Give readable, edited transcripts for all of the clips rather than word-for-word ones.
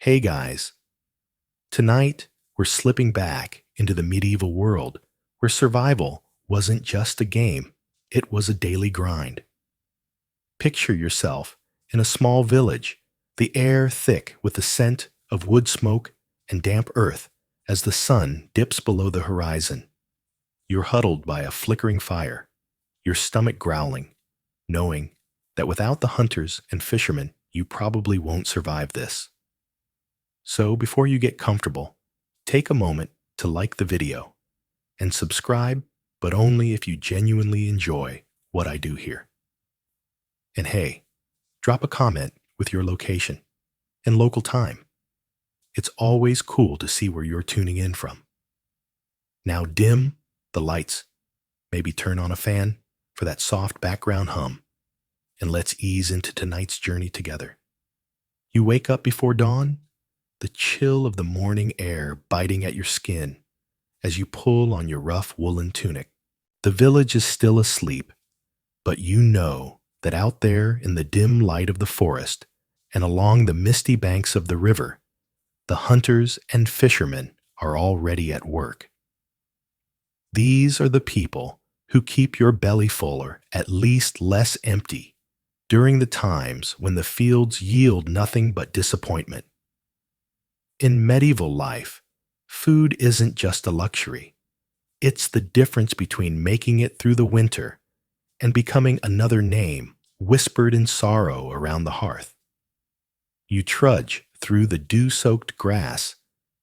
Hey guys, tonight we're slipping back into the medieval world where survival wasn't just a game, it was a daily grind. Picture yourself in a small village, the air thick with the scent of wood smoke and damp earth as the sun dips below the horizon. You're huddled by a flickering fire, your stomach growling, knowing that without the hunters and fishermen, you probably won't survive this. So before you get comfortable, take a moment to like the video and subscribe, but only if you genuinely enjoy what I do here. And hey, drop a comment with your location and local time. It's always cool to see where you're tuning in from. Now dim the lights, maybe turn on a fan for that soft background hum, and let's ease into tonight's journey together. You wake up before dawn, the chill of the morning air biting at your skin as you pull on your rough woolen tunic. The village is still asleep, but you know that out there in the dim light of the forest and along the misty banks of the river, the hunters and fishermen are already at work. These are the people who keep your belly full or at least less empty during the times when the fields yield nothing but disappointment. In medieval life, food isn't just a luxury. It's the difference between making it through the winter and becoming another name whispered in sorrow around the hearth. You trudge through the dew-soaked grass,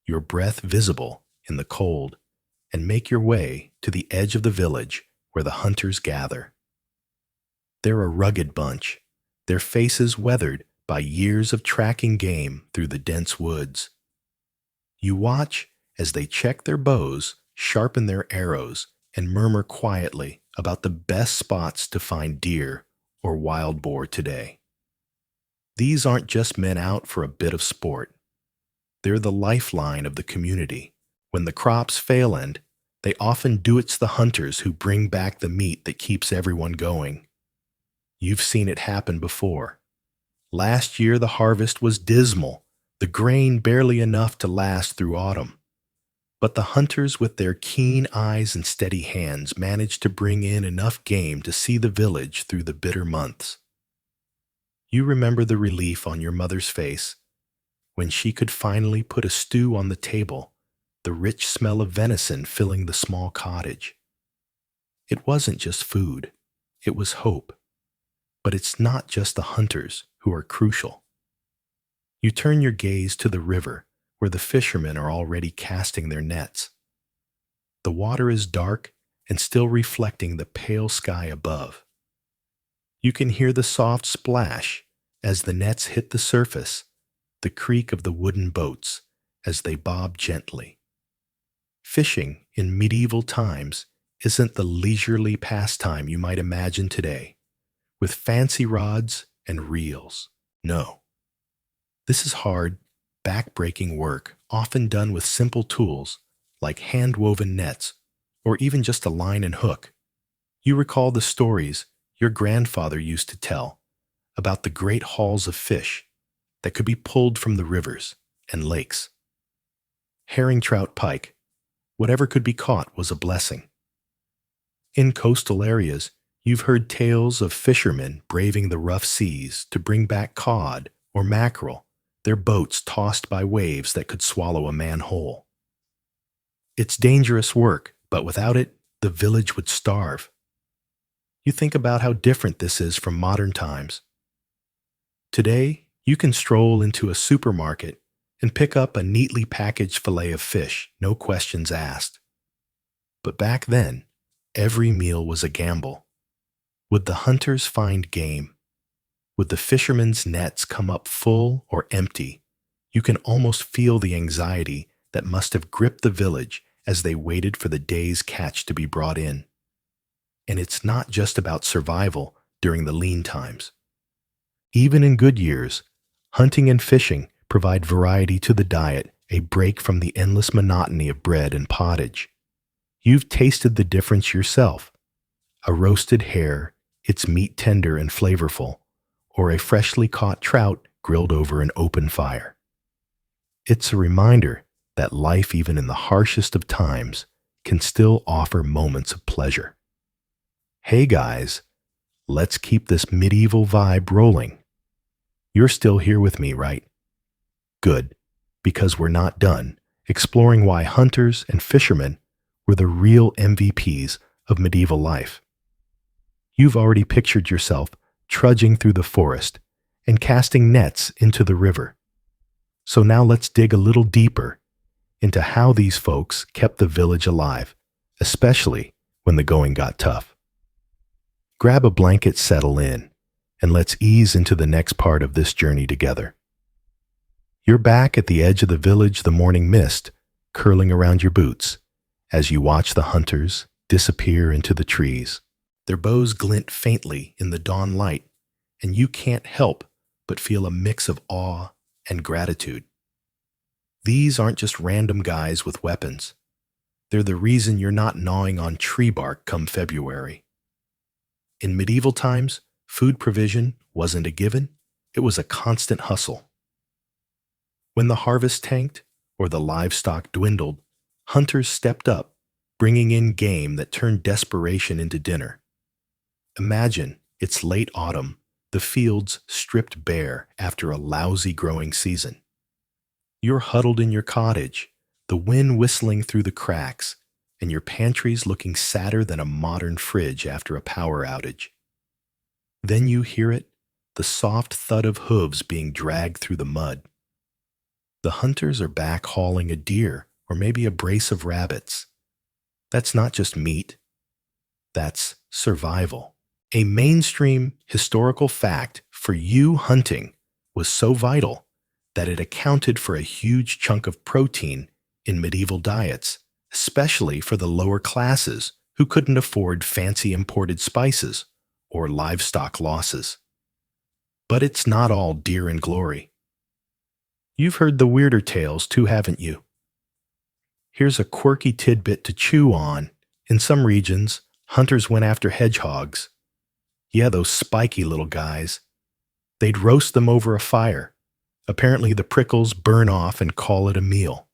your breath visible in the cold, and make your way to the edge of the village where the hunters gather. They're a rugged bunch, their faces weathered by years of tracking game through the dense woods. You watch as they check their bows, sharpen their arrows, and murmur quietly about the best spots to find deer or wild boar today. These aren't just men out for a bit of sport. They're the lifeline of the community. When the crops fail and they often do, it's the hunters who bring back the meat that keeps everyone going. You've seen it happen before. Last year the harvest was dismal, the grain barely enough to last through autumn. But the hunters with their keen eyes and steady hands managed to bring in enough game to see the village through the bitter months. You remember the relief on your mother's face when she could finally put a stew on the table, the rich smell of venison filling the small cottage. It wasn't just food, it was hope. But it's not just the hunters who are crucial. You turn your gaze to the river where the fishermen are already casting their nets. The water is dark and still reflecting the pale sky above. You can hear the soft splash as the nets hit the surface, the creak of the wooden boats as they bob gently. Fishing in medieval times isn't the leisurely pastime you might imagine today, with fancy rods and reels. No. This is hard, back-breaking work, often done with simple tools like hand-woven nets or even just a line and hook. You recall the stories your grandfather used to tell about the great hauls of fish that could be pulled from the rivers and lakes. Herring, trout, pike, whatever could be caught was a blessing. In coastal areas, you've heard tales of fishermen braving the rough seas to bring back cod or mackerel, their boats tossed by waves that could swallow a man whole. It's dangerous work, but without it, the village would starve. You think about how different this is from modern times. Today, you can stroll into a supermarket and pick up a neatly packaged fillet of fish, no questions asked. But back then, every meal was a gamble. Would the hunters find game? Would the fishermen's nets come up full or empty? You can almost feel the anxiety that must have gripped the village as they waited for the day's catch to be brought in. And it's not just about survival during the lean times. Even in good years, hunting and fishing provide variety to the diet, a break from the endless monotony of bread and pottage. You've tasted the difference yourself. A roasted hare, its meat tender and flavorful, or a freshly caught trout grilled over an open fire. It's a reminder that life, even in the harshest of times, can still offer moments of pleasure. Hey guys, let's keep this medieval vibe rolling. You're still here with me, right? Good, because we're not done exploring why hunters and fishermen were the real MVPs of medieval life. You've already pictured yourself trudging through the forest and casting nets into the river. So now let's dig a little deeper into how these folks kept the village alive, especially when the going got tough. Grab a blanket, settle in, and let's ease into the next part of this journey together. You're back at the edge of the village, the morning mist curling around your boots as you watch the hunters disappear into the trees. Their bows glint faintly in the dawn light, and you can't help but feel a mix of awe and gratitude. These aren't just random guys with weapons. They're the reason you're not gnawing on tree bark come February. In medieval times, food provision wasn't a given, it was a constant hustle. When the harvest tanked or the livestock dwindled, hunters stepped up, bringing in game that turned desperation into dinner. Imagine it's late autumn, the fields stripped bare after a lousy growing season. You're huddled in your cottage, the wind whistling through the cracks, and your pantry's looking sadder than a modern fridge after a power outage. Then you hear it, the soft thud of hooves being dragged through the mud. The hunters are back hauling a deer or maybe a brace of rabbits. That's not just meat, that's survival. A mainstream historical fact for you hunting was so vital that it accounted for a huge chunk of protein in medieval diets, especially for the lower classes who couldn't afford fancy imported spices or livestock losses. But it's not all deer and glory. You've heard the weirder tales too, haven't you? Here's a quirky tidbit to chew on. In some regions, hunters went after hedgehogs. Yeah, those spiky little guys. They'd roast them over a fire. Apparently the prickles burn off and call it a meal.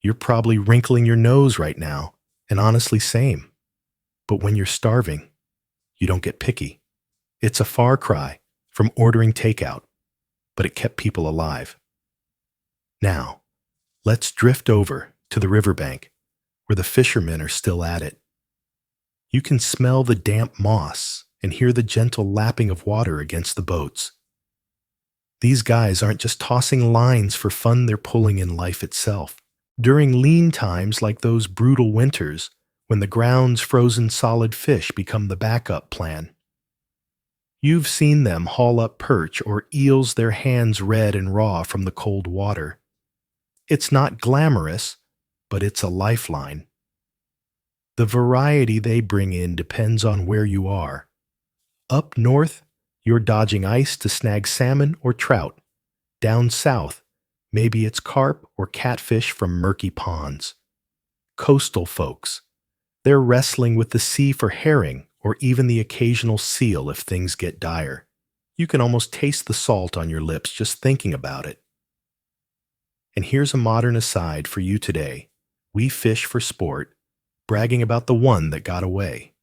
You're probably wrinkling your nose right now, and honestly same. But when you're starving, you don't get picky. It's a far cry from ordering takeout, but it kept people alive. Now, let's drift over to the riverbank, where the fishermen are still at it. You can smell the damp moss and hear the gentle lapping of water against the boats. These guys aren't just tossing lines for fun, they're pulling in life itself. During lean times like those brutal winters, when the ground's frozen solid fish become the backup plan. You've seen them haul up perch or eels, their hands red and raw from the cold water. It's not glamorous, but it's a lifeline. The variety they bring in depends on where you are. Up north, you're dodging ice to snag salmon or trout. Down south, maybe it's carp or catfish from murky ponds. Coastal folks, they're wrestling with the sea for herring or even the occasional seal if things get dire. You can almost taste the salt on your lips just thinking about it. And here's a modern aside for you today. We fish for sport, bragging about the one that got away.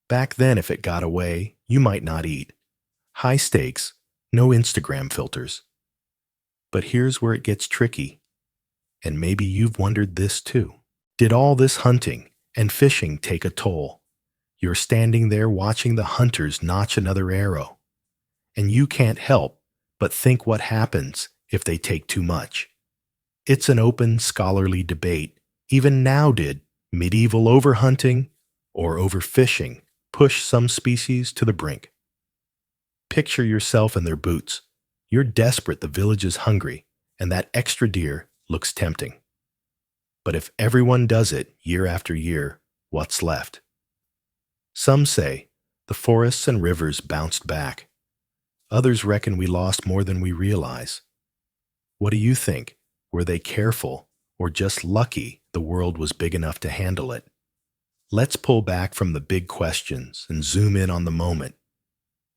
Back then, if it got away, you might not eat. High stakes, no Instagram filters. But here's where it gets tricky. And maybe you've wondered this too. Did all this hunting and fishing take a toll? You're standing there watching the hunters notch another arrow. And you can't help but think what happens if they take too much. It's an open, scholarly debate. Even now, did medieval overhunting or overfishing push some species to the brink? Picture yourself in their boots. You're desperate, the village is hungry, and that extra deer looks tempting. But if everyone does it year after year, what's left? Some say the forests and rivers bounced back. Others reckon we lost more than we realize. What do you think? Were they careful or just lucky the world was big enough to handle it? Let's pull back from the big questions and zoom in on the moment.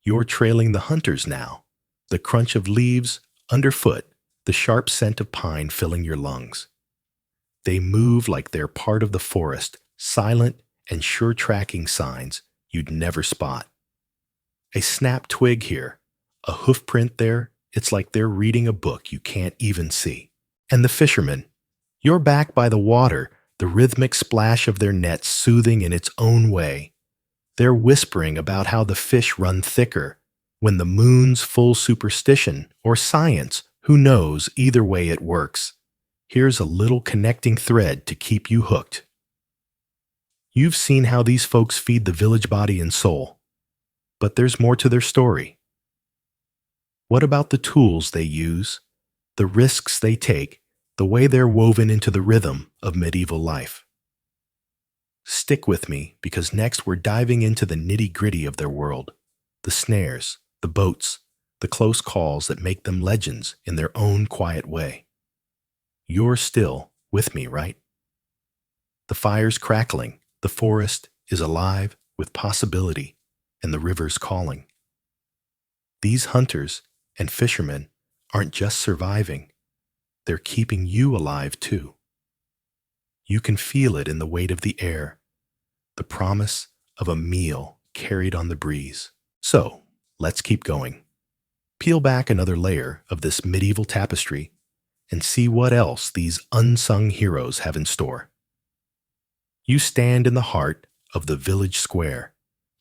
You're trailing the hunters now, the crunch of leaves underfoot, the sharp scent of pine filling your lungs. They move like they're part of the forest, silent and sure tracking signs you'd never spot. A snapped twig here, a hoof print there, it's like they're reading a book you can't even see. And the fishermen, you're back by the water, the rhythmic splash of their nets soothing in its own way. They're whispering about how the fish run thicker, when the moon's full superstition or science, who knows, either way it works. Here's a little connecting thread to keep you hooked. You've seen how these folks feed the village body and soul, but there's more to their story. What about the tools they use, the risks they take, the way they're woven into the rhythm of medieval life? Stick with me, because next we're diving into the nitty-gritty of their world, the snares, the boats, the close calls that make them legends in their own quiet way. You're still with me, right? The fire's crackling, the forest is alive with possibility, and the river's calling. These hunters and fishermen aren't just surviving, they're keeping you alive too. You can feel it in the weight of the air, the promise of a meal carried on the breeze. So, let's keep going. Peel back another layer of this medieval tapestry and see what else these unsung heroes have in store. You stand in the heart of the village square,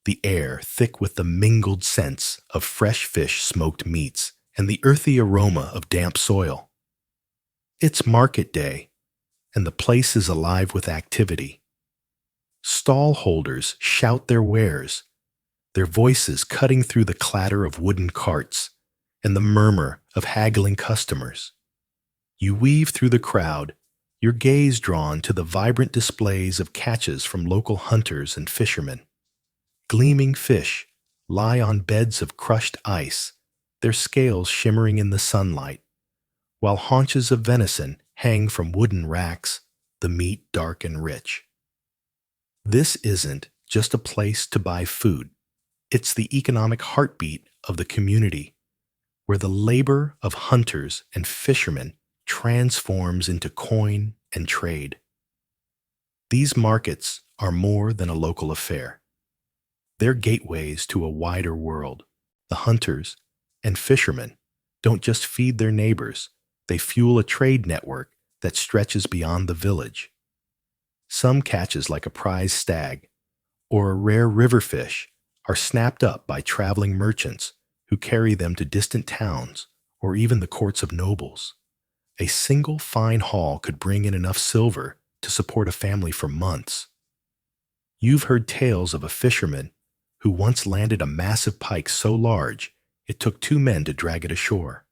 the air thick with the mingled scents of fresh fish, smoked meats, and the earthy aroma of damp soil. It's market day, and the place is alive with activity. Stall holders shout their wares, their voices cutting through the clatter of wooden carts and the murmur of haggling customers. You weave through the crowd, your gaze drawn to the vibrant displays of catches from local hunters and fishermen. Gleaming fish lie on beds of crushed ice, their scales shimmering in the sunlight, while haunches of venison hang from wooden racks, the meat dark and rich. This isn't just a place to buy food. It's the economic heartbeat of the community, where the labor of hunters and fishermen transforms into coin and trade. These markets are more than a local affair. They're gateways to a wider world. The hunters and fishermen don't just feed their neighbors, they fuel a trade network that stretches beyond the village. Some catches, like a prize stag or a rare river fish, are snapped up by traveling merchants who carry them to distant towns or even the courts of nobles. A single fine haul could bring in enough silver to support a family for months. You've heard tales of a fisherman who once landed a massive pike so large it took 2 men to drag it ashore.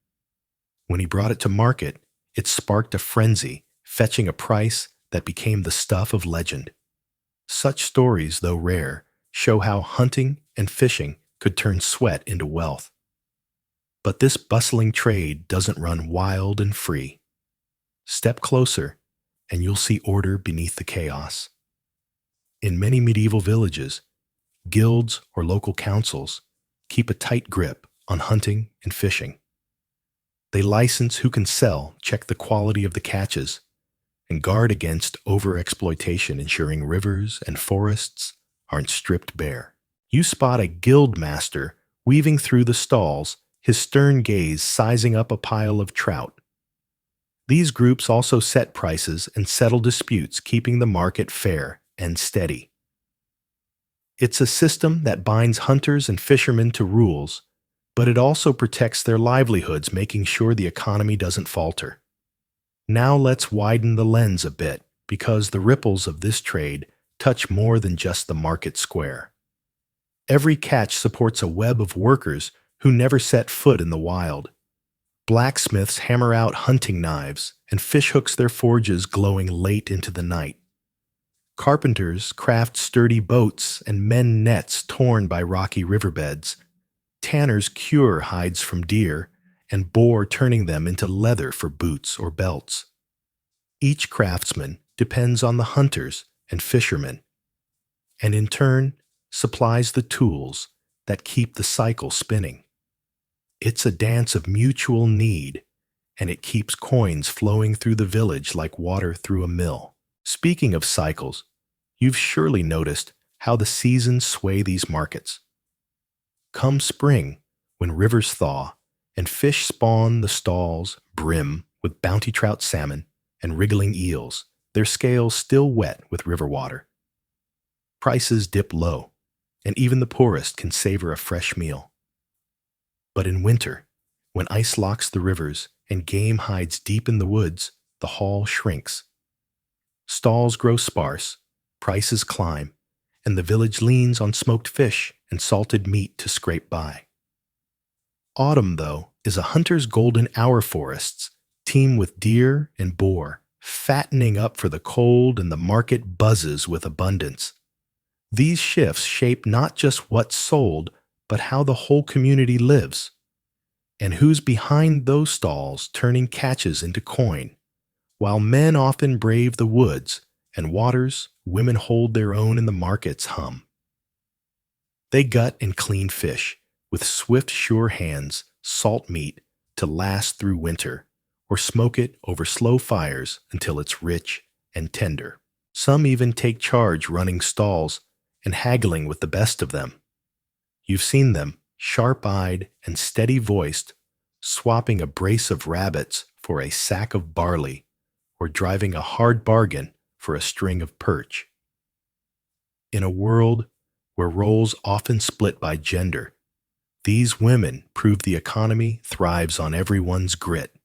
When he brought it to market, it sparked a frenzy, fetching a price that became the stuff of legend. Such stories, though rare, show how hunting and fishing could turn sweat into wealth. But this bustling trade doesn't run wild and free. Step closer, and you'll see order beneath the chaos. In many medieval villages, guilds or local councils keep a tight grip on hunting and fishing. They license who can sell, check the quality of the catches, and guard against overexploitation, ensuring rivers and forests aren't stripped bare. You spot a guild master weaving through the stalls, his stern gaze sizing up a pile of trout. These groups also set prices and settle disputes, keeping the market fair and steady. It's a system that binds hunters and fishermen to rules, but it also protects their livelihoods, making sure the economy doesn't falter. Now let's widen the lens a bit, because the ripples of this trade touch more than just the market square. Every catch supports a web of workers who never set foot in the wild. Blacksmiths hammer out hunting knives, and fishhooks their forges glowing late into the night. Carpenters craft sturdy boats and mend nets torn by rocky riverbeds. Tanners cure hides from deer and boar, turning them into leather for boots or belts. Each craftsman depends on the hunters and fishermen, and in turn supplies the tools that keep the cycle spinning. It's a dance of mutual need, and it keeps coins flowing through the village like water through a mill. Speaking of cycles, you've surely noticed how the seasons sway these markets. Come spring, when rivers thaw and fish spawn, the stalls brim with bounty trout salmon and wriggling eels, their scales still wet with river water. Prices dip low, and even the poorest can savor a fresh meal. But in winter, when ice locks the rivers and game hides deep in the woods, the haul shrinks. Stalls grow sparse, prices climb, and the village leans on smoked fish and salted meat to scrape by. Autumn, though, is a hunter's golden hour. Forests teem with deer and boar, fattening up for the cold, and the market buzzes with abundance. These shifts shape not just what's sold, but how the whole community lives. And who's behind those stalls turning catches into coin? While men often brave the woods and waters, women hold their own in the market's hum. They gut and clean fish with swift, sure hands, salt meat to last through winter, or smoke it over slow fires until it's rich and tender. Some even take charge running stalls and haggling with the best of them. You've seen them, sharp-eyed and steady-voiced, swapping a brace of rabbits for a sack of barley, or driving a hard bargain for a string of perch. In a world where roles often split by gender, these women prove the economy thrives on everyone's grit.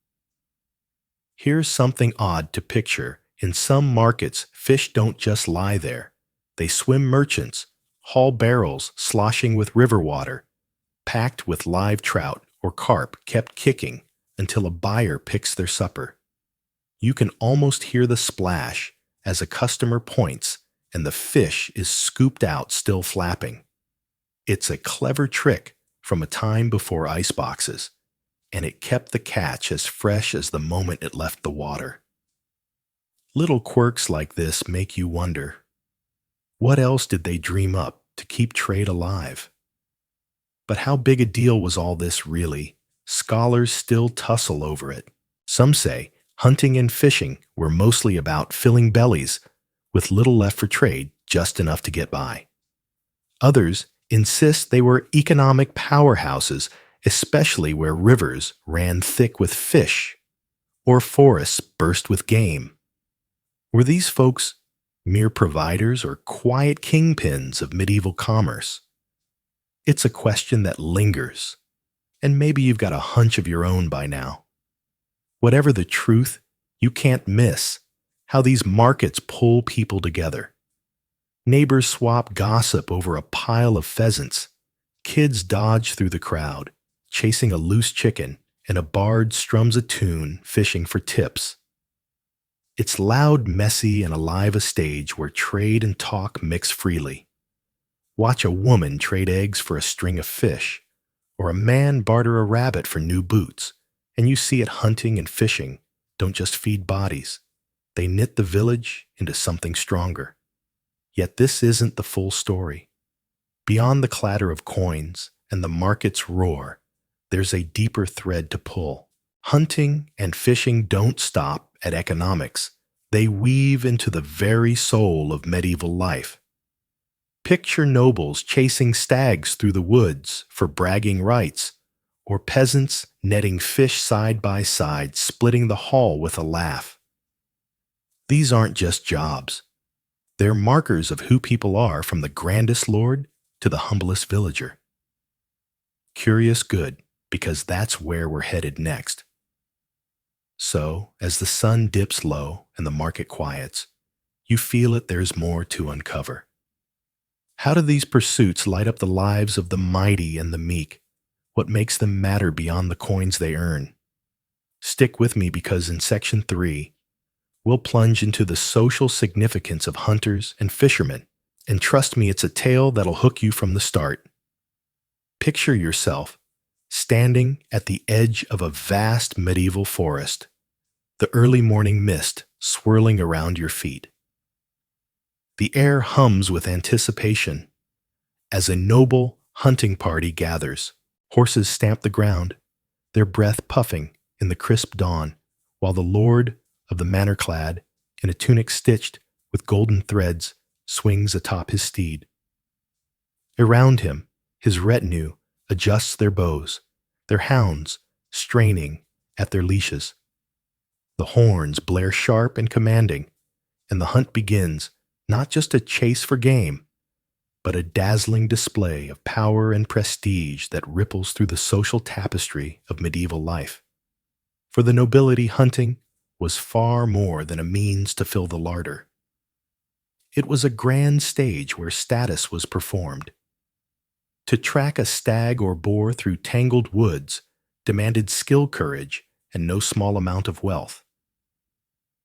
Here's something odd to picture. In some markets, fish don't just lie there. They swim. Merchants haul barrels sloshing with river water, packed with live trout or carp kept kicking until a buyer picks their supper. You can almost hear the splash as a customer points and the fish is scooped out still flapping. It's a clever trick from a time before iceboxes, and it kept the catch as fresh as the moment it left the water. Little quirks like this make you wonder, what else did they dream up to keep trade alive? But how big a deal was all this really? Scholars still tussle over it. Some say hunting and fishing were mostly about filling bellies, with little left for trade, just enough to get by. Others insist they were economic powerhouses, especially where rivers ran thick with fish or forests burst with game. Were these folks mere providers or quiet kingpins of medieval commerce? It's a question that lingers, and maybe you've got a hunch of your own by now. Whatever the truth, you can't miss how these markets pull people together. Neighbors swap gossip over a pile of pheasants. Kids dodge through the crowd, chasing a loose chicken, and a bard strums a tune, fishing for tips. It's loud, messy, and alive, a stage where trade and talk mix freely. Watch a woman trade eggs for a string of fish, or a man barter a rabbit for new boots, and you see it. Hunting and fishing don't just feed bodies. They knit the village into something stronger. Yet this isn't the full story. Beyond the clatter of coins and the market's roar, there's a deeper thread to pull. Hunting and fishing don't stop at economics. They weave into the very soul of medieval life. Picture nobles chasing stags through the woods for bragging rights, or peasants netting fish side by side, splitting the haul with a laugh. These aren't just jobs. They're markers of who people are, from the grandest lord to the humblest villager. Curious good, because that's where we're headed next. So, as the sun dips low and the market quiets, you feel it. There's more to uncover. How do these pursuits light up the lives of the mighty and the meek? What makes them matter beyond the coins they earn? Stick with me, because in Section 3, we'll plunge into the social significance of hunters and fishermen. And trust me, it's a tale that'll hook you from the start. Picture yourself standing at the edge of a vast medieval forest, the early morning mist swirling around your feet. The air hums with anticipation as a noble hunting party gathers. Horses stamp the ground, their breath puffing in the crisp dawn, while the lord of the manor clad, in a tunic stitched with golden threads, swings atop his steed. Around him, his retinue adjusts their bows, their hounds straining at their leashes. The horns blare sharp and commanding, and the hunt begins, not just a chase for game, but a dazzling display of power and prestige that ripples through the social tapestry of medieval life. For the nobility, hunting was far more than a means to fill the larder. It was a grand stage where status was performed. To track a stag or boar through tangled woods demanded skill, courage, and no small amount of wealth.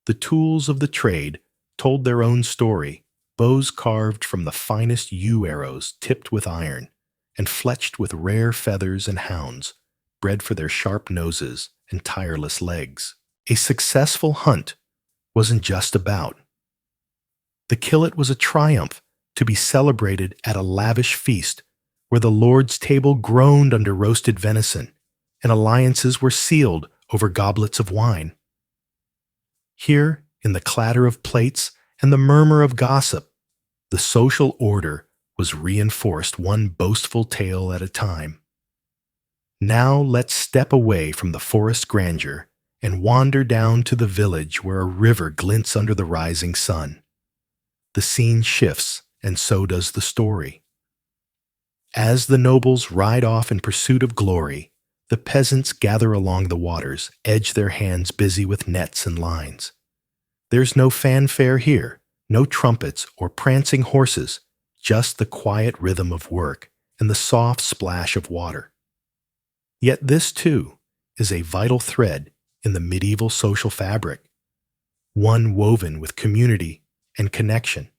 The tools of the trade told their own story, bows carved from the finest yew arrows tipped with iron and fletched with rare feathers, and hounds bred for their sharp noses and tireless legs. A successful hunt wasn't just about. The killet was a triumph to be celebrated at a lavish feast where the lord's table groaned under roasted venison and alliances were sealed over goblets of wine. Here, in the clatter of plates and the murmur of gossip, the social order was reinforced one boastful tale at a time. Now let's step away from the forest grandeur and wander down to the village where a river glints under the rising sun. The scene shifts, and so does the story. As the nobles ride off in pursuit of glory, the peasants gather along the waters, edge their hands busy with nets and lines. There's no fanfare here, no trumpets or prancing horses, just the quiet rhythm of work and the soft splash of water. Yet this, too, is a vital thread in the medieval social fabric, one woven with community and connection.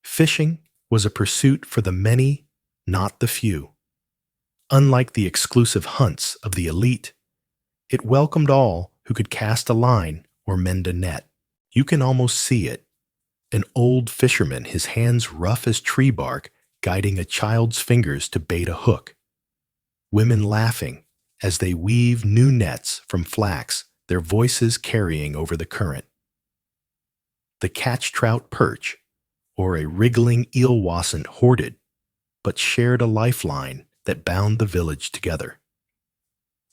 Fishing was a pursuit for the many, not the few. Unlike the exclusive hunts of the elite, it welcomed all who could cast a line or mend a net. You can almost see it. An old fisherman, his hands rough as tree bark, guiding a child's fingers to bait a hook. Women laughing as they weave new nets from flax, their voices carrying over the current. The catch-trout perch, or a wriggling eel wasn't hoarded, but shared a lifeline that bound the village together.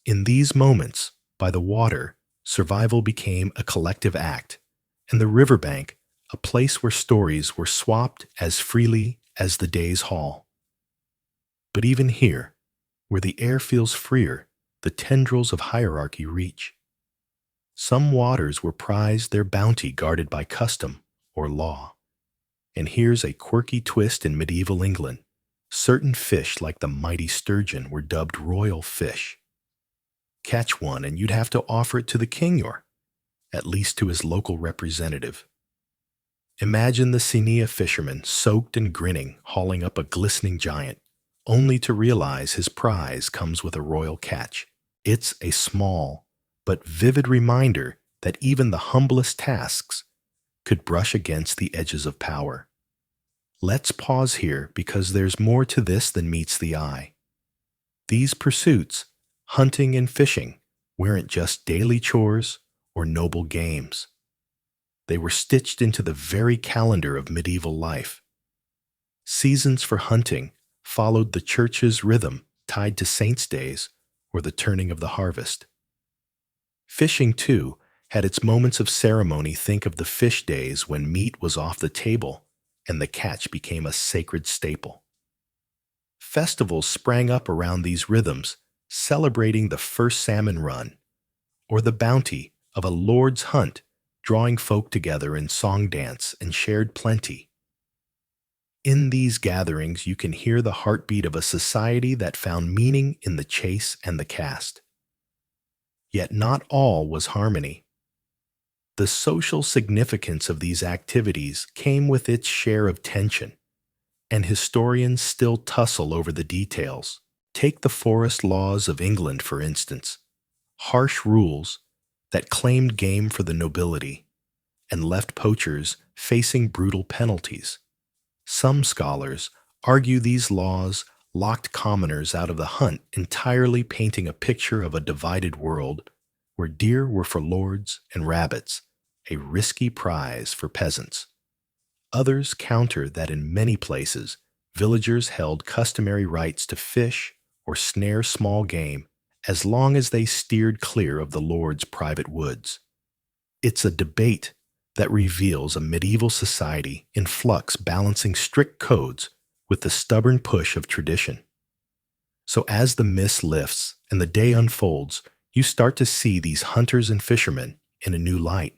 In these moments, by the water, survival became a collective act, and the riverbank a place where stories were swapped as freely as the day's haul. But even here, where the air feels freer, the tendrils of hierarchy reach. Some waters were prized, their bounty guarded by custom or law. And here's a quirky twist in medieval England. Certain fish, like the mighty sturgeon, were dubbed royal fish. Catch one and you'd have to offer it to the king or at least to his local representative. Imagine the Senia fisherman, soaked and grinning, hauling up a glistening giant, only to realize his prize comes with a royal catch. It's a small but vivid reminder that even the humblest tasks could brush against the edges of power. Let's pause here because there's more to this than meets the eye. These pursuits, hunting and fishing, weren't just daily chores or noble games. They were stitched into the very calendar of medieval life. Seasons for hunting followed the church's rhythm tied to saints' days or the turning of the harvest. Fishing, too, had its moments of ceremony. Think of the fish days when meat was off the table and the catch became a sacred staple. Festivals sprang up around these rhythms, celebrating the first salmon run or the bounty of a lord's hunt, drawing folk together in song, dance, and shared plenty. In these gatherings, you can hear the heartbeat of a society that found meaning in the chase and the cast. Yet not all was harmony. The social significance of these activities came with its share of tension, and historians still tussle over the details. Take the forest laws of England, for instance. Harsh rules that claimed game for the nobility and left poachers facing brutal penalties. Some scholars argue these laws locked commoners out of the hunt entirely, painting a picture of a divided world where deer were for lords and rabbits, a risky prize for peasants. Others counter that in many places, villagers held customary rights to fish or snare small game as long as they steered clear of the lord's private woods. It's a debate that reveals a medieval society in flux balancing strict codes with the stubborn push of tradition. So as the mist lifts and the day unfolds, you start to see these hunters and fishermen in a new light.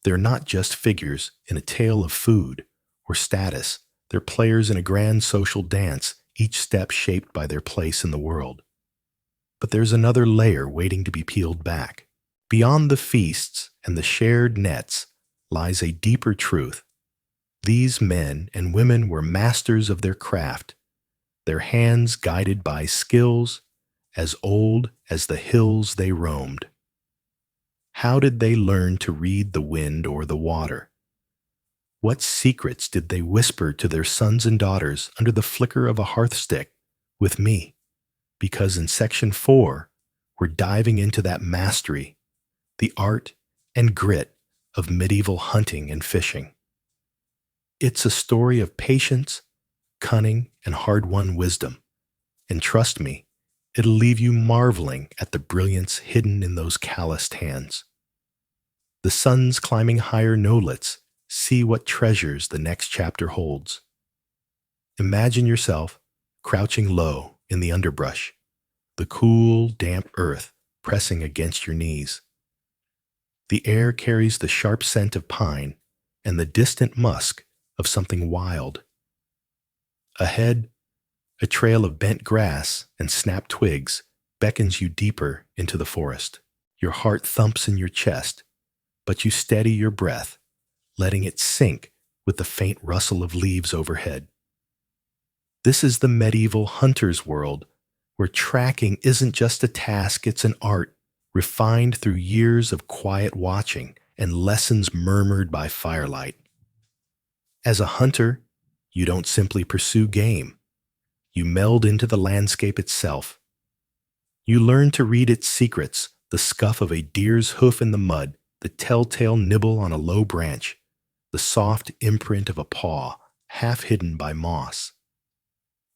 They're not just figures in a tale of food or status, they're players in a grand social dance, each step shaped by their place in the world. But there's another layer waiting to be peeled back. Beyond the feasts and the shared nets lies a deeper truth. These men and women were masters of their craft, their hands guided by skills as old as the hills they roamed. How did they learn to read the wind or the water? What secrets did they whisper to their sons and daughters under the flicker of a hearthstick with me? Because in Section 4, we're diving into that mastery, the art and grit of medieval hunting and fishing. It's a story of patience, cunning, and hard-won wisdom. And trust me, it'll leave you marveling at the brilliance hidden in those calloused hands. The sun's climbing higher knolets, see what treasures the next chapter holds. Imagine yourself crouching low in the underbrush, the cool, damp earth pressing against your knees. The air carries the sharp scent of pine and the distant musk of something wild. Ahead, a trail of bent grass and snapped twigs beckons you deeper into the forest. Your heart thumps in your chest, but you steady your breath, letting it sink with the faint rustle of leaves overhead. This is the medieval hunter's world, where tracking isn't just a task, it's an art, refined through years of quiet watching and lessons murmured by firelight. As a hunter, you don't simply pursue game. You meld into the landscape itself. You learn to read its secrets, the scuff of a deer's hoof in the mud, the telltale nibble on a low branch, the soft imprint of a paw, half hidden by moss.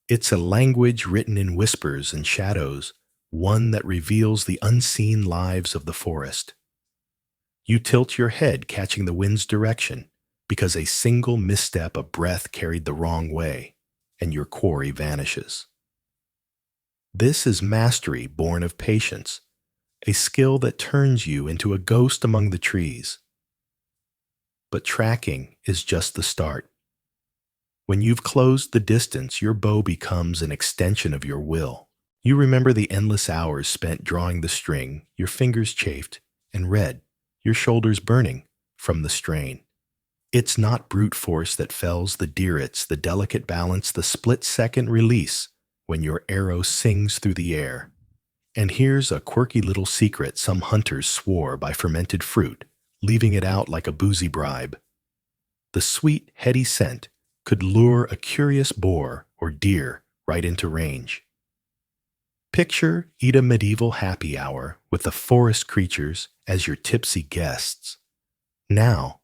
It's a language written in whispers and shadows, one that reveals the unseen lives of the forest. You tilt your head, catching the wind's direction, because a single misstep of breath carried the wrong way, and your quarry vanishes. This is mastery born of patience, a skill that turns you into a ghost among the trees. But tracking is just the start. When you've closed the distance, your bow becomes an extension of your will. You remember the endless hours spent drawing the string, your fingers chafed and red, your shoulders burning from the strain. It's not brute force that fells the deer, it's the delicate balance, the split-second release when your arrow sings through the air. And here's a quirky little secret some hunters swore by fermented fruit, leaving it out like a boozy bribe. The sweet, heady scent could lure a curious boar or deer right into range. Picture eat a medieval happy hour with the forest creatures as your tipsy guests. Now,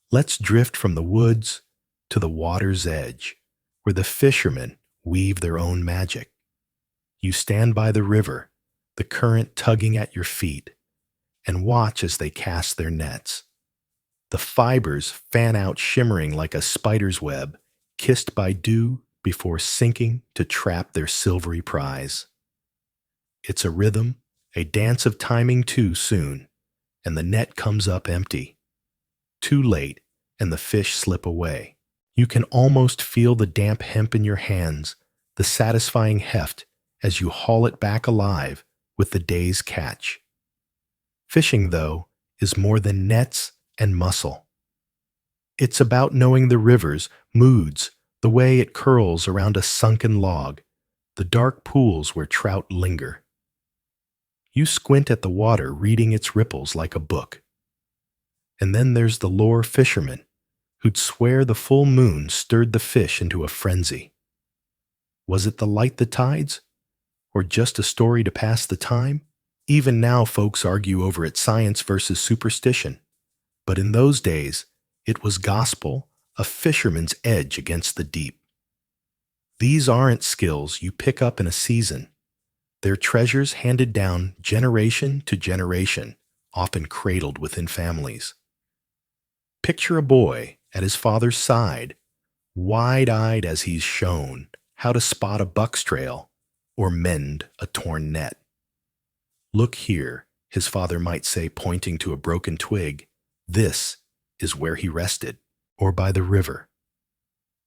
let's drift from the woods to the water's edge, where the fishermen weave their own magic. You stand by the river, the current tugging at your feet, and watch as they cast their nets. The fibers fan out shimmering like a spider's web, kissed by dew before sinking to trap their silvery prize. It's a rhythm, a dance of timing too soon, and the net comes up empty. Too late, and the fish slip away. You can almost feel the damp hemp in your hands, the satisfying heft as you haul it back alive with the day's catch. Fishing, though, is more than nets and muscle. It's about knowing the river's moods, the way it curls around a sunken log, the dark pools where trout linger. You squint at the water, reading its ripples like a book. And then there's the lore fisherman, who'd swear the full moon stirred the fish into a frenzy. Was it the light that tides, or just a story to pass the time? Even now, folks argue over its science versus superstition. But in those days, it was gospel, a fisherman's edge against the deep. These aren't skills you pick up in a season. They're treasures handed down generation to generation, often cradled within families. Picture a boy at his father's side, wide-eyed as he's shown how to spot a buck's trail or mend a torn net. "Look here," his father might say, pointing to a broken twig. "This is where he rested," or by the river.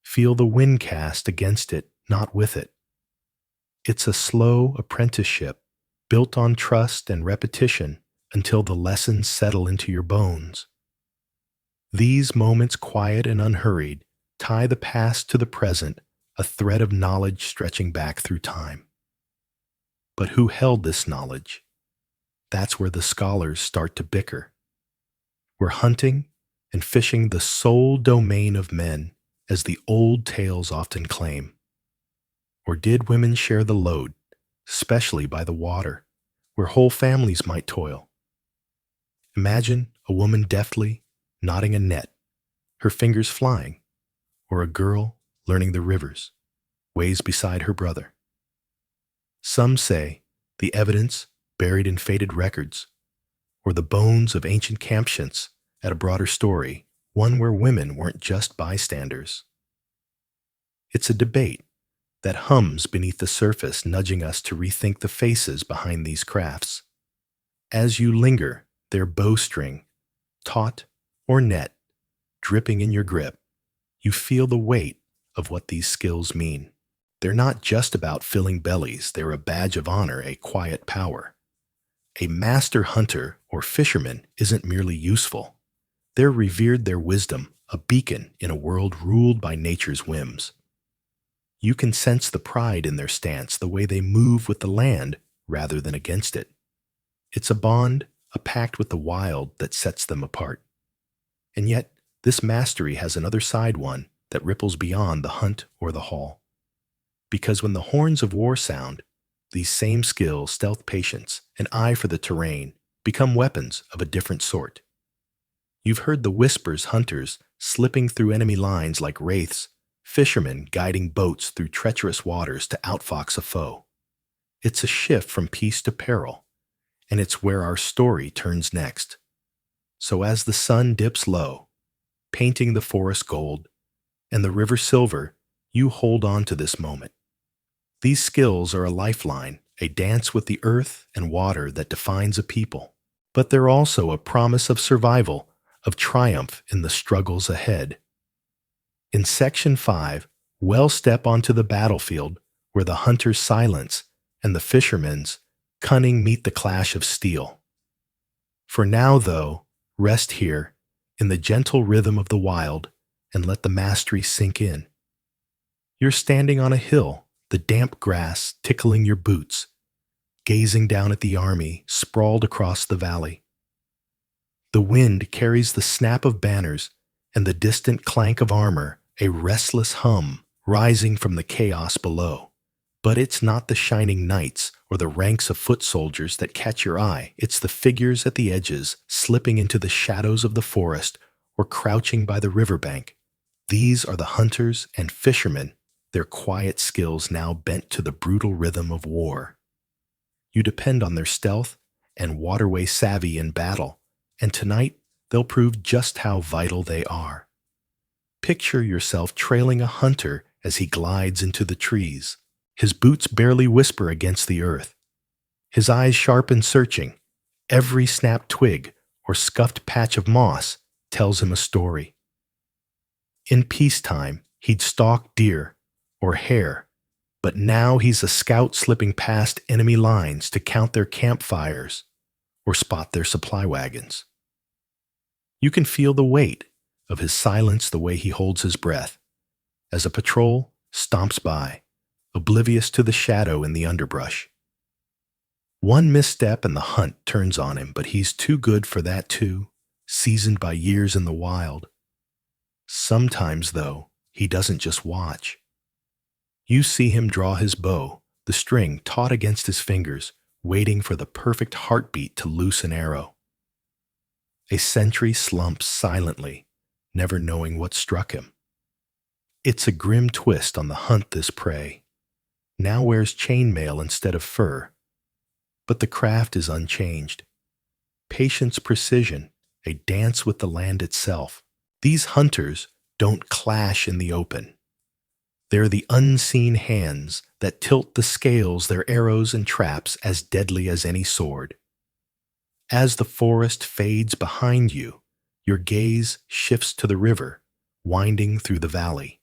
"Feel the wind cast against it, not with it." It's a slow apprenticeship built on trust and repetition until the lessons settle into your bones. These moments, quiet and unhurried, tie the past to the present, a thread of knowledge stretching back through time. But who held this knowledge? That's where the scholars start to bicker. We're hunting and fishing the sole domain of men, as the old tales often claim. Or did women share the load, especially by the water, where whole families might toil? Imagine a woman deftly knotting a net, her fingers flying, or a girl learning the rivers, ways beside her brother. Some say the evidence buried in faded records, or the bones of ancient campships at a broader story, one where women weren't just bystanders. It's a debate that hums beneath the surface, nudging us to rethink the faces behind these crafts. As you linger, their bowstring, taut or net, dripping in your grip, you feel the weight of what these skills mean. They're not just about filling bellies, they're a badge of honor, a quiet power. A master hunter or fisherman isn't merely useful. They're revered, their wisdom, a beacon in a world ruled by nature's whims. You can sense the pride in their stance, the way they move with the land rather than against it. It's a bond, a pact with the wild that sets them apart. And yet, this mastery has another side, one that ripples beyond the hunt or the haul. Because when the horns of war sound, these same skills, stealth, patience, and eye for the terrain, become weapons of a different sort. You've heard the whispers, hunters slipping through enemy lines like wraiths, fishermen guiding boats through treacherous waters to outfox a foe. It's a shift from peace to peril, and it's where our story turns next. So as the sun dips low, painting the forest gold and the river silver, you hold on to this moment. These skills are a lifeline, a dance with the earth and water that defines a people. But they're also a promise of survival, of triumph in the struggles ahead. In Section 5, we'll step onto the battlefield where the hunter's silence and the fisherman's cunning meet the clash of steel. For now, though, rest here in the gentle rhythm of the wild and let the mastery sink in. You're standing on a hill, the damp grass tickling your boots, gazing down at the army sprawled across the valley. The wind carries the snap of banners and the distant clank of armor, a restless hum rising from the chaos below. But it's not the shining knights or the ranks of foot soldiers that catch your eye. It's the figures at the edges, slipping into the shadows of the forest or crouching by the riverbank. These are the hunters and fishermen, their quiet skills now bent to the brutal rhythm of war. You depend on their stealth and waterway savvy in battle, and tonight they'll prove just how vital they are. Picture yourself trailing a hunter as he glides into the trees. His boots barely whisper against the earth. His eyes sharp and searching. Every snapped twig or scuffed patch of moss tells him a story. In peacetime, he'd stalk deer or hare, but now he's a scout slipping past enemy lines to count their campfires or spot their supply wagons. You can feel the weight of his silence, the way he holds his breath, as a patrol stomps by, oblivious to the shadow in the underbrush. One misstep and the hunt turns on him, but he's too good for that too, seasoned by years in the wild. Sometimes, though, he doesn't just watch. You see him draw his bow, the string taut against his fingers, waiting for the perfect heartbeat to loose an arrow. A sentry slumps silently, never knowing what struck him. It's a grim twist on the hunt this prey. Now wears chainmail instead of fur. But the craft is unchanged. Patience, precision, a dance with the land itself. These hunters don't clash in the open. They're the unseen hands that tilt the scales, their arrows and traps as deadly as any sword. As the forest fades behind you, your gaze shifts to the river, winding through the valley.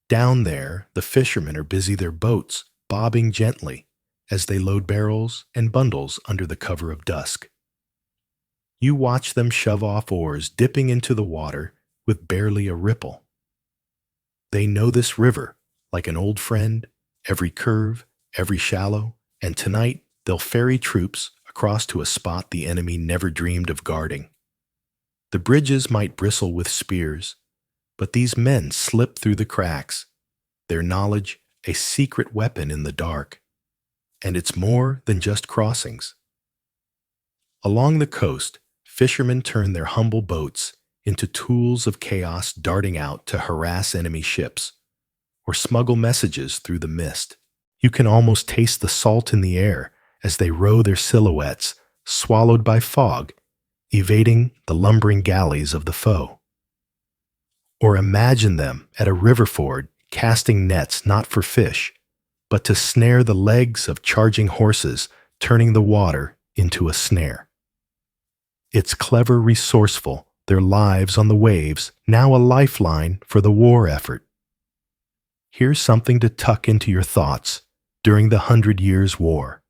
Down there, the fishermen are busy their boats, bobbing gently as they load barrels and bundles under the cover of dusk. You watch them shove off oars, dipping into the water with barely a ripple. They know this river like an old friend, every curve, every shallow, and tonight they'll ferry troops across to a spot the enemy never dreamed of guarding. The bridges might bristle with spears, but these men slip through the cracks, their knowledge a secret weapon in the dark. And it's more than just crossings. Along the coast, fishermen turn their humble boats into tools of chaos, darting out to harass enemy ships or smuggle messages through the mist. You can almost taste the salt in the air as they row their silhouettes, swallowed by fog, evading the lumbering galleys of the foe. Or imagine them at a river ford, casting nets not for fish, but to snare the legs of charging horses, turning the water into a snare. It's clever, resourceful, their lives on the waves, now a lifeline for the war effort. Here's something to tuck into your thoughts during the 100 Years' War.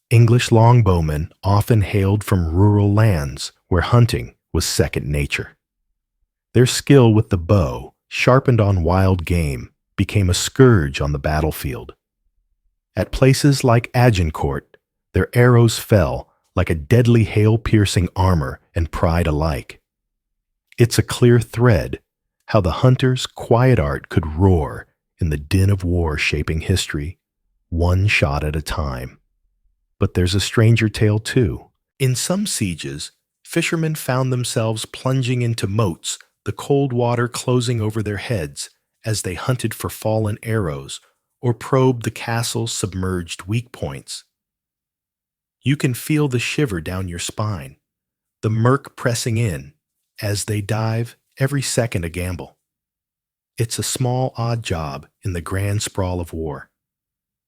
English longbowmen often hailed from rural lands where hunting was second nature. Their skill with the bow, sharpened on wild game, became a scourge on the battlefield. At places like Agincourt, their arrows fell like a deadly hail-piercing armor and pride alike. It's a clear thread how the hunter's quiet art could roar in the din of war, shaping history, one shot at a time. But there's a stranger tale too. In some sieges, fishermen found themselves plunging into moats, the cold water closing over their heads as they hunted for fallen arrows or probed the castle's submerged weak points. You can feel the shiver down your spine, the murk pressing in. As they dive, every second a gamble. It's a small, odd job in the grand sprawl of war.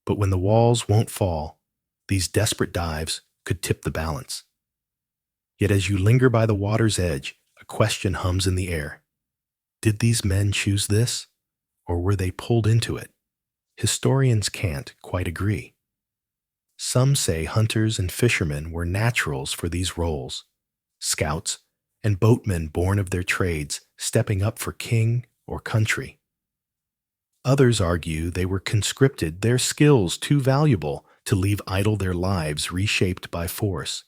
But when the walls won't fall, these desperate dives could tip the balance. Yet as you linger by the water's edge, a question hums in the air. Did these men choose this, or were they pulled into it? Historians can't quite agree. Some say hunters and fishermen were naturals for these roles, scouts and boatmen born of their trades, stepping up for king or country. Others argue they were conscripted, their skills too valuable to leave idle, their lives reshaped by force.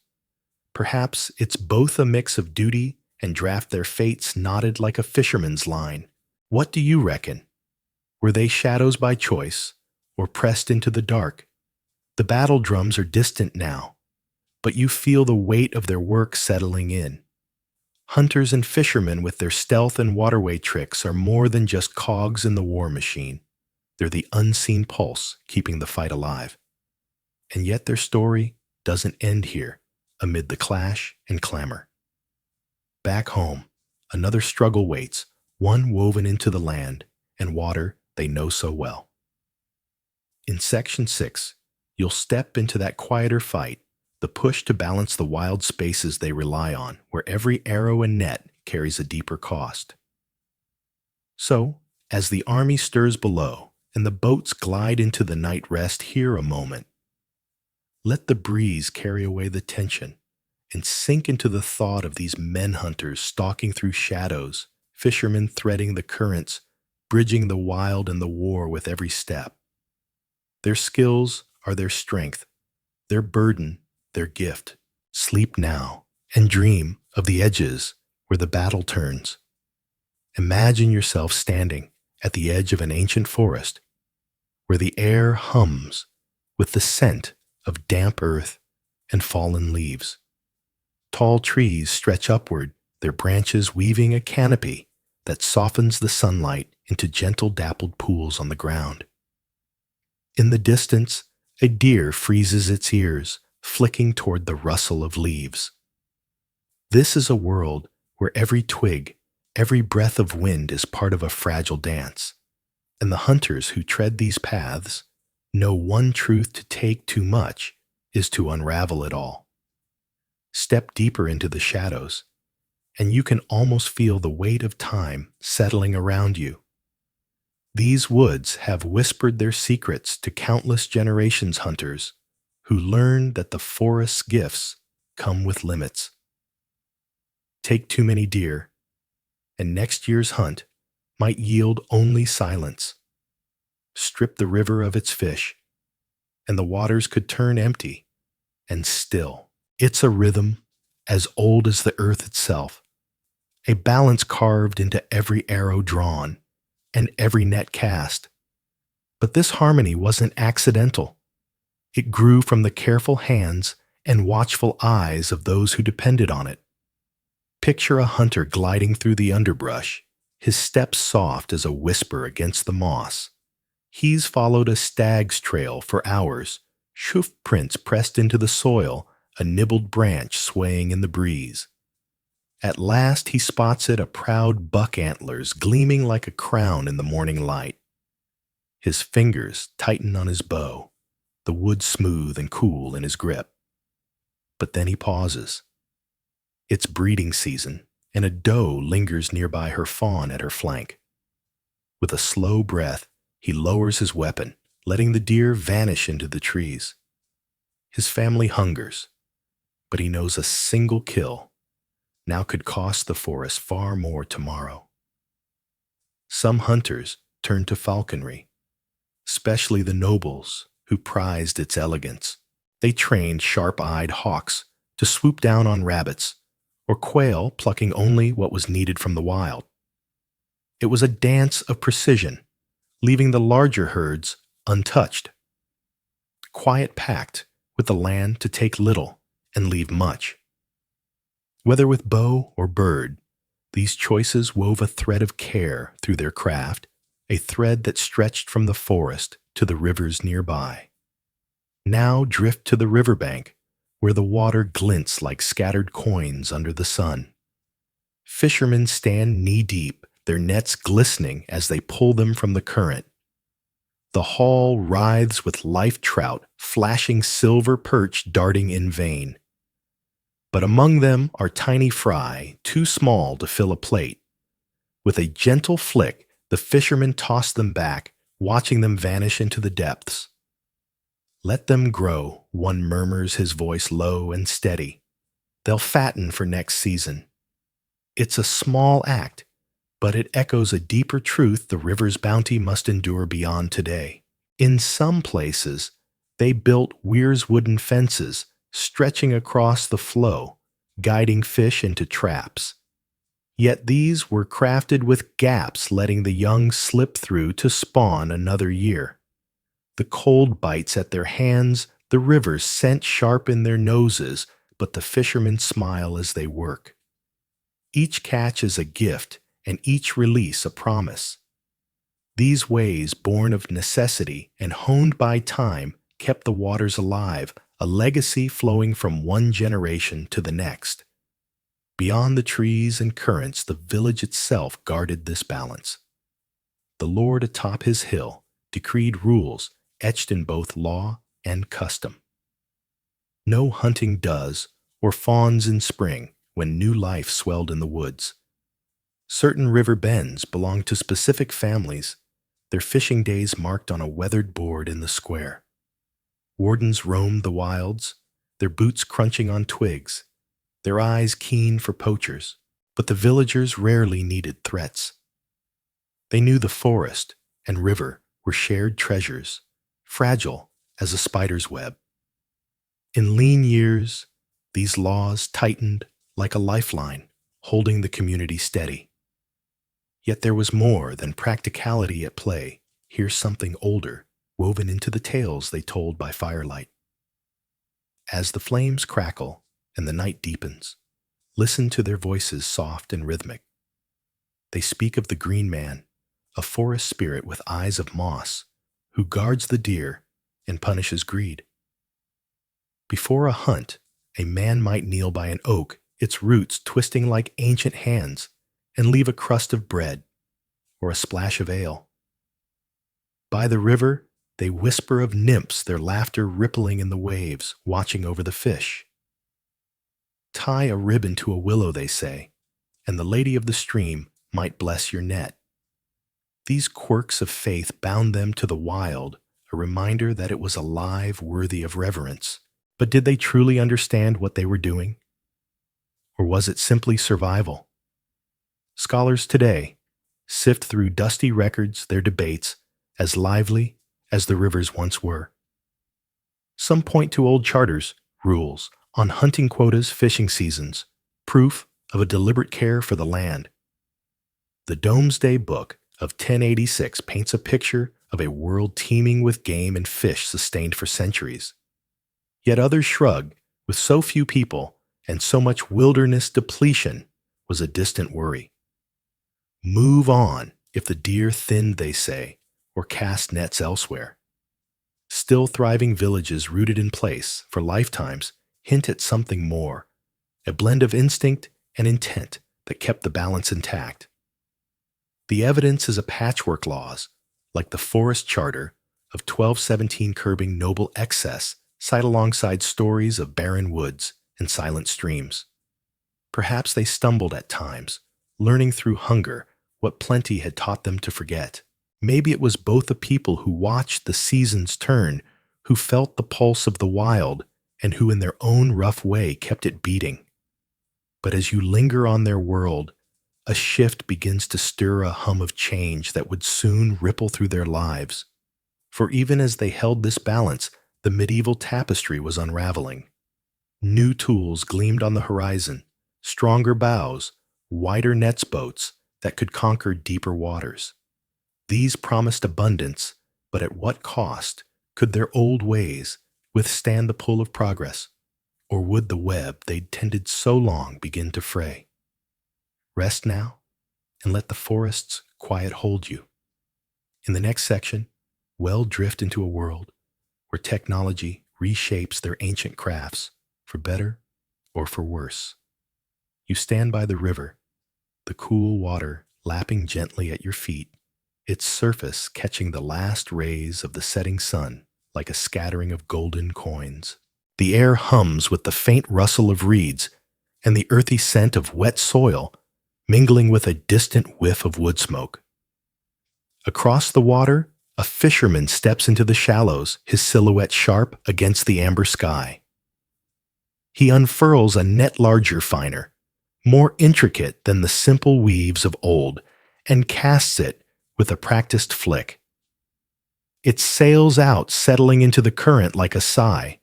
Perhaps it's both a mix of duty and draft, their fates knotted like a fisherman's line. What do you reckon? Were they shadows by choice, or pressed into the dark? The battle drums are distant now, but you feel the weight of their work settling in. Hunters and fishermen with their stealth and waterway tricks are more than just cogs in the war machine. They're the unseen pulse keeping the fight alive. And yet their story doesn't end here, amid the clash and clamor. Back home, another struggle waits, one woven into the land and water they know so well. In Section 6, you'll step into that quieter fight, the push to balance the wild spaces they rely on, where every arrow and net carries a deeper cost. So, as the army stirs below and the boats glide into the night rest, here a moment. Let the breeze carry away the tension and sink into the thought of these men hunters stalking through shadows, fishermen threading the currents, bridging the wild and the war with every step. Their skills are their strength, their burden, their gift. Sleep now and dream of the edges where the battle turns. Imagine yourself standing at the edge of an ancient forest where the air hums with the scent of damp earth and fallen leaves. Tall trees stretch upward, their branches weaving a canopy that softens the sunlight into gentle dappled pools on the ground. In the distance, a deer freezes its ears, flicking toward the rustle of leaves. This is a world where every twig, every breath of wind is part of a fragile dance, and the hunters who tread these paths know one truth: to take too much is to unravel it all. Step deeper into the shadows, and you can almost feel the weight of time settling around you. These woods have whispered their secrets to countless generations hunters who learned that the forest's gifts come with limits. Take too many deer, and next year's hunt might yield only silence. Strip the river of its fish, and the waters could turn empty and still. It's a rhythm as old as the earth itself, a balance carved into every arrow drawn and every net cast. But this harmony wasn't accidental. It grew from the careful hands and watchful eyes of those who depended on it. Picture a hunter gliding through the underbrush, his steps soft as a whisper against the moss. He's followed a stag's trail for hours, hoof prints pressed into the soil, a nibbled branch swaying in the breeze. At last he spots it, a proud buck antlers gleaming like a crown in the morning light. His fingers tighten on his bow, the wood smooth and cool in his grip. But then he pauses. It's breeding season, and a doe lingers nearby her fawn at her flank. With a slow breath, he lowers his weapon, letting the deer vanish into the trees. His family hungers, but he knows a single kill now could cost the forest far more tomorrow. Some hunters turn to falconry, especially the nobles who prized its elegance. They trained sharp-eyed hawks to swoop down on rabbits, or quail plucking only what was needed from the wild. It was a dance of precision, leaving the larger herds untouched. Quiet pact with the land to take little and leave much. Whether with bow or bird, these choices wove a thread of care through their craft, a thread that stretched from the forest to the rivers nearby. Now drift to the riverbank, where the water glints like scattered coins under the sun. Fishermen stand knee-deep, their nets glistening as they pull them from the current. The haul writhes with life trout, flashing silver perch darting in vain. But among them are tiny fry, too small to fill a plate. With a gentle flick, the fishermen toss them back, watching them vanish into the depths. Let them grow, one murmurs, his voice low and steady. They'll fatten for next season. It's a small act, but it echoes a deeper truth the river's bounty must endure beyond today. In some places, they built Weir's wooden fences, stretching across the flow, guiding fish into traps. Yet these were crafted with gaps, letting the young slip through to spawn another year. The cold bites at their hands, the river's scent sharp in their noses, but the fishermen smile as they work. Each catch is a gift, and each release a promise. These ways, born of necessity and honed by time, kept the waters alive, a legacy flowing from one generation to the next. Beyond the trees and currents, the village itself guarded this balance. The Lord atop his hill decreed rules etched in both law and custom. No hunting does or fawns in spring when new life swelled in the woods. Certain river bends belonged to specific families, their fishing days marked on a weathered board in the square. Wardens roamed the wilds, their boots crunching on twigs, their eyes keen for poachers, but the villagers rarely needed threats. They knew the forest and river were shared treasures, fragile as a spider's web. In lean years, these laws tightened like a lifeline, holding the community steady. Yet there was more than practicality at play. Here's something older, woven into the tales they told by firelight. As the flames crackle and the night deepens, listen to their voices soft and rhythmic. They speak of the green man, a forest spirit with eyes of moss, who guards the deer and punishes greed. Before a hunt, a man might kneel by an oak, its roots twisting like ancient hands, and leave a crust of bread or a splash of ale. By the river, they whisper of nymphs, their laughter rippling in the waves, watching over the fish. Tie a ribbon to a willow, they say, and the lady of the stream might bless your net. These quirks of faith bound them to the wild, a reminder that it was alive, worthy of reverence. But did they truly understand what they were doing? Or was it simply survival? Scholars today sift through dusty records, their debates, as lively as the rivers once were. Some point to old charters, rules, on hunting quotas, fishing seasons, proof of a deliberate care for the land. The Domesday Book of 1086 paints a picture of a world teeming with game and fish sustained for centuries. Yet others shrug, with so few people and so much wilderness depletion was a distant worry. Move on if the deer thinned, they say, or cast nets elsewhere. Still thriving villages rooted in place for lifetimes hint at something more, a blend of instinct and intent that kept the balance intact. The evidence is a patchwork laws, like the Forest Charter of 1217 curbing noble excess, side alongside stories of barren woods and silent streams. Perhaps they stumbled at times, learning through hunger what plenty had taught them to forget. Maybe it was both a people who watched the seasons turn, who felt the pulse of the wild, and who in their own rough way kept it beating. But as you linger on their world, a shift begins to stir a hum of change that would soon ripple through their lives. For even as they held this balance, the medieval tapestry was unraveling. New tools gleamed on the horizon, stronger bows, wider nets boats that could conquer deeper waters. These promised abundance, but at what cost? Could their old ways withstand the pull of progress, or would the web they'd tended so long begin to fray? Rest now, and let the forest's quiet hold you. In the next section, we'll drift into a world where technology reshapes their ancient crafts, for better or for worse. You stand by the river, the cool water lapping gently at your feet, its surface catching the last rays of the setting sun like a scattering of golden coins. The air hums with the faint rustle of reeds and the earthy scent of wet soil mingling with a distant whiff of wood smoke. Across the water, a fisherman steps into the shallows, his silhouette sharp against the amber sky. He unfurls a net larger, finer, more intricate than the simple weaves of old, and casts it with a practiced flick. It sails out, settling into the current like a sigh,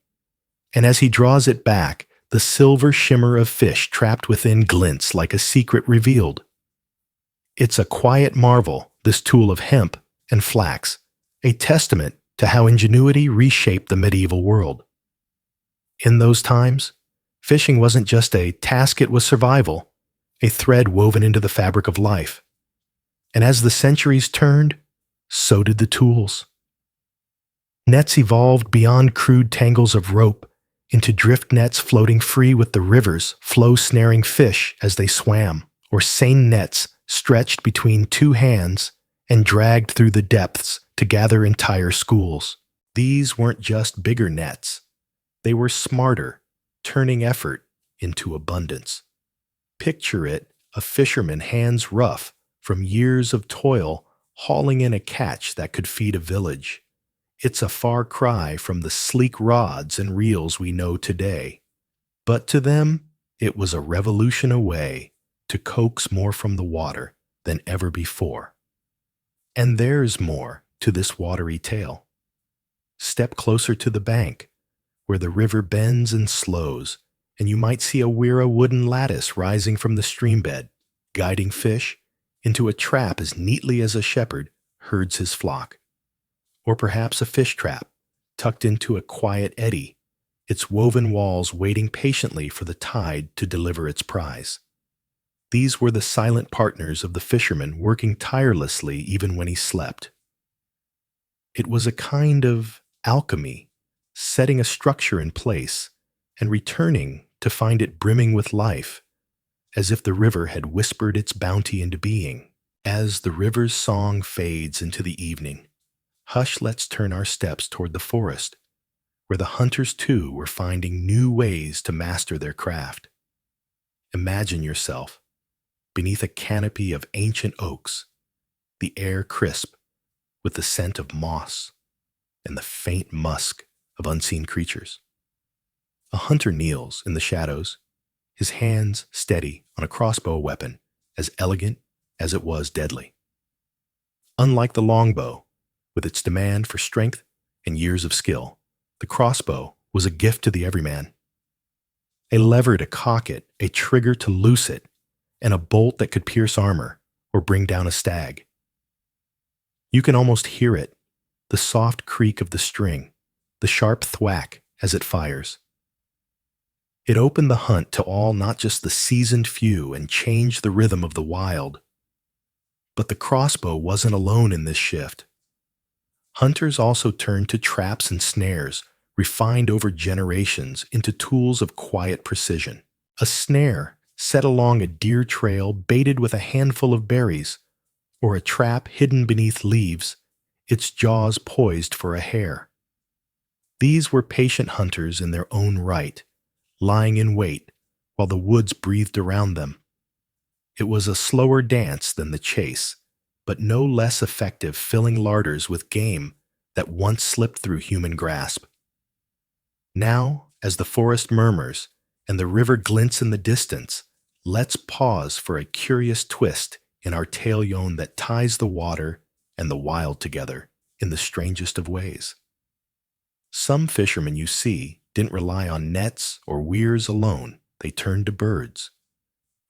and as he draws it back, the silver shimmer of fish trapped within glints like a secret revealed. It's a quiet marvel, this tool of hemp and flax, a testament to how ingenuity reshaped the medieval world. In those times, fishing wasn't just a task, it was survival, a thread woven into the fabric of life. And as the centuries turned, so did the tools. Nets evolved beyond crude tangles of rope into drift nets floating free with the river's flow snaring fish as they swam, or seine nets stretched between two hands and dragged through the depths to gather entire schools. These weren't just bigger nets. They were smarter, turning effort into abundance. Picture it, a fisherman hands rough from years of toil hauling in a catch that could feed a village. It's a far cry from the sleek rods and reels we know today. But to them, it was a revolution away to coax more from the water than ever before. And there's more to this watery tale. Step closer to the bank, where the river bends and slows, and you might see a weir wooden lattice rising from the streambed, guiding fish into a trap as neatly as a shepherd herds his flock. Or perhaps a fish trap tucked into a quiet eddy, its woven walls waiting patiently for the tide to deliver its prize. These were the silent partners of the fisherman working tirelessly even when he slept. It was a kind of alchemy, setting a structure in place and returning to find it brimming with life, as if the river had whispered its bounty into being. As the river's song fades into the evening, hush, let's turn our steps toward the forest, where the hunters too were finding new ways to master their craft. Imagine yourself beneath a canopy of ancient oaks, the air crisp with the scent of moss and the faint musk of unseen creatures. A hunter kneels in the shadows, his hands steady on a crossbow weapon as elegant as it was deadly. Unlike the longbow, with its demand for strength and years of skill, the crossbow was a gift to the everyman. A lever to cock it, a trigger to loose it, and a bolt that could pierce armor or bring down a stag. You can almost hear it, the soft creak of the string, the sharp thwack as it fires. It opened the hunt to all, not just the seasoned few, and changed the rhythm of the wild. But the crossbow wasn't alone in this shift. Hunters also turned to traps and snares, refined over generations into tools of quiet precision. A snare set along a deer trail baited with a handful of berries, or a trap hidden beneath leaves, its jaws poised for a hare. These were patient hunters in their own right, lying in wait while the woods breathed around them. It was a slower dance than the chase, but no less effective, filling larders with game that once slipped through human grasp. Now, as the forest murmurs and the river glints in the distance, let's pause for a curious twist in our tale yarn that ties the water and the wild together in the strangest of ways. Some fishermen you see didn't rely on nets or weirs alone. They turned to birds.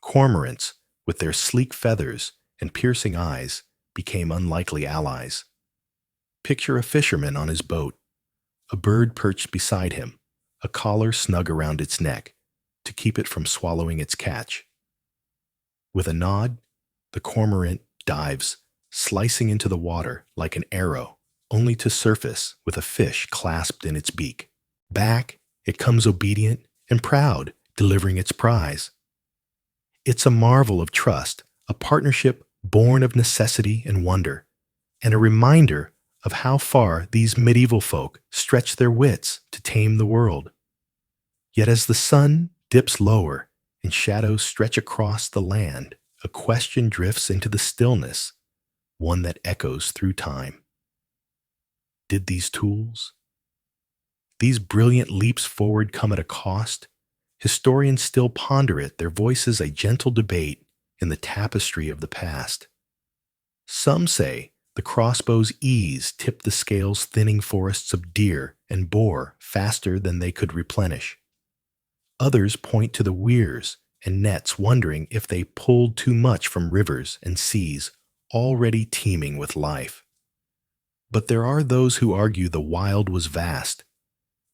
Cormorants, with their sleek feathers and piercing eyes, became unlikely allies. Picture a fisherman on his boat, a bird perched beside him, a collar snug around its neck to keep it from swallowing its catch. With a nod, the cormorant dives, slicing into the water like an arrow, only to surface with a fish clasped in its beak. Back, it comes obedient and proud, delivering its prize. It's a marvel of trust, a partnership born of necessity and wonder, and a reminder of how far these medieval folk stretched their wits to tame the world. Yet as the sun dips lower and shadows stretch across the land, a question drifts into the stillness, one that echoes through time. Did these tools, these brilliant leaps forward, come at a cost? Historians still ponder it, their voices a gentle debate in the tapestry of the past. Some say the crossbow's ease tipped the scales, thinning forests of deer and boar faster than they could replenish. Others point to the weirs and nets, wondering if they pulled too much from rivers and seas already teeming with life. But there are those who argue the wild was vast,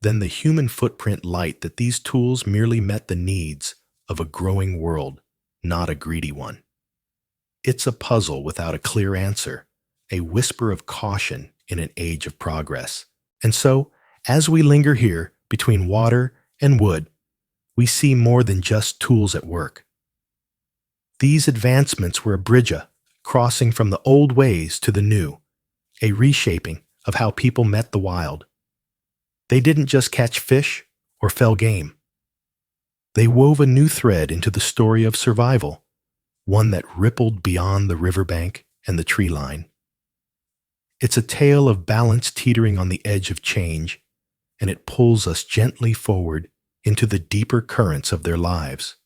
then the human footprint light, that these tools merely met the needs of a growing world, not a greedy one. It's a puzzle without a clear answer, a whisper of caution in an age of progress. And so, as we linger here between water and wood, we see more than just tools at work. These advancements were a bridge, crossing from the old ways to the new, a reshaping of how people met the wild. They didn't just catch fish or fell game. They wove a new thread into the story of survival, one that rippled beyond the riverbank and the tree line. It's a tale of balance teetering on the edge of change, and it pulls us gently forward into the deeper currents of their lives.